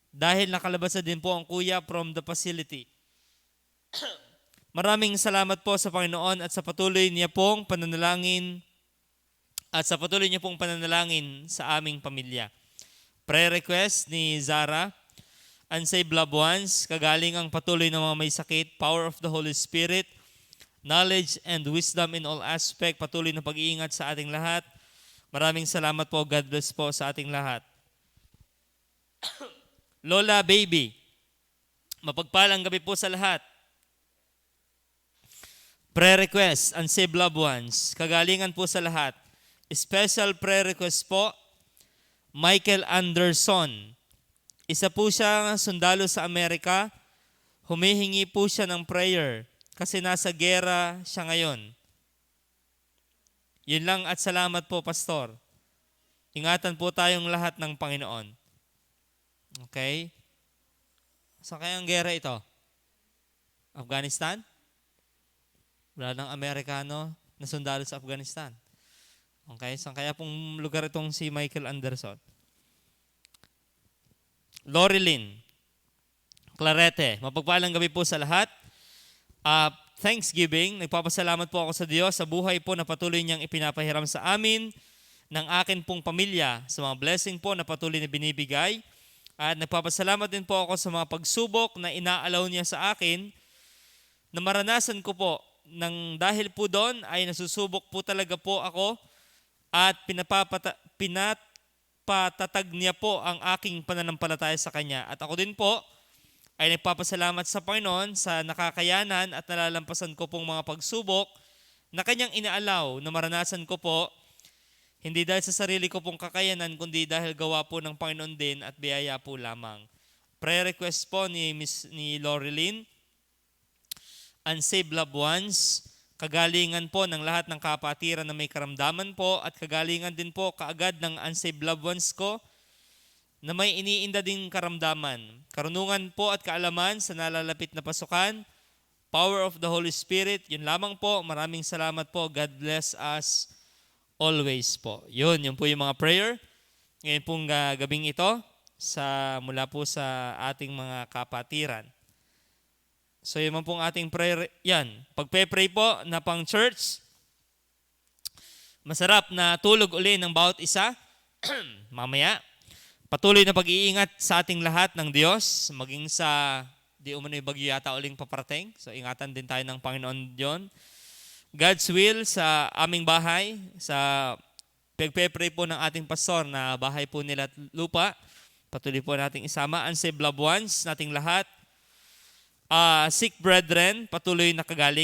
dahil nakalabas na din po ang kuya from the facility. Maraming salamat po sa Panginoon at sa patuloy niya pong pananalangin sa aming pamilya. Prayer request ni Zara, unsaved loved ones, kagaling ang patuloy ng mga may sakit, power of the Holy Spirit, knowledge and wisdom in all aspect, patuloy na pag-iingat sa ating lahat. Maraming salamat po. God bless po sa ating lahat. Lola Baby, mapagpalang gabi po sa lahat. Prayer request, unsaved loved ones, kagalingan po sa lahat. Special prayer request po, Michael Anderson. Isa po siya sundalo sa Amerika. Humihingi po siya ng prayer kasi nasa gera siya ngayon. Yun lang at salamat po, Pastor. Ingatan po tayong lahat ng Panginoon. Okay? Saan kaya ang gera ito? Afghanistan? Wala ng Amerikano na sundalo sa Afghanistan. Okay? Saan kaya pong lugar itong si Michael Anderson? Lorilyn Clarete, mapagpalang gabi po sa lahat. Thanksgiving, nagpapasalamat po ako sa Diyos sa buhay po na patuloy niyang ipinapahiram sa amin ng akin pong pamilya, sa mga blessing po na patuloy na binibigay. At nagpapasalamat din po ako sa mga pagsubok na inaalaw niya sa akin na maranasan ko po. Nang dahil po doon ay nasusubok po talaga po ako at pinapatatag niya po ang aking pananampalataya sa Kanya. At ako din po ay nagpapasalamat sa Panginoon sa nakakayanan at nalalampasan ko pong mga pagsubok na Kanyang inaalaw na maranasan ko po, hindi dahil sa sarili ko pong kakayanan, kundi dahil gawa po ng Panginoon din at biyaya po lamang. Prayer request po ni Lorilyn, unsaved loved ones, kagalingan po ng lahat ng kapatiran na may karamdaman po at kagalingan din po kaagad ng unsaved loved ones ko na may iniinda din karamdaman. Karunungan po at kaalaman sa nalalapit na pasukan, power of the Holy Spirit, yun lamang po. Maraming salamat po. God bless us always po. Yun po yung mga prayer. Ngayon pong gabing ito mula po sa ating mga kapatiran. So yun man pong ating prayer. Yan, pagpe-pray po na pang church, masarap na tulog uli ng bawat isa. Mamaya, patuloy na pag-iingat sa ating lahat ng Diyos, maging sa di umano'y bagyo yata uling paparating. So ingatan din tayo ng Panginoon Diyon. God's will sa aming bahay, sa pagpe-pray po ng ating pastor na bahay po nila at lupa. Patuloy po nating isama. Unsaved loved ones nating lahat. Sick brethren, patuloy na kagaling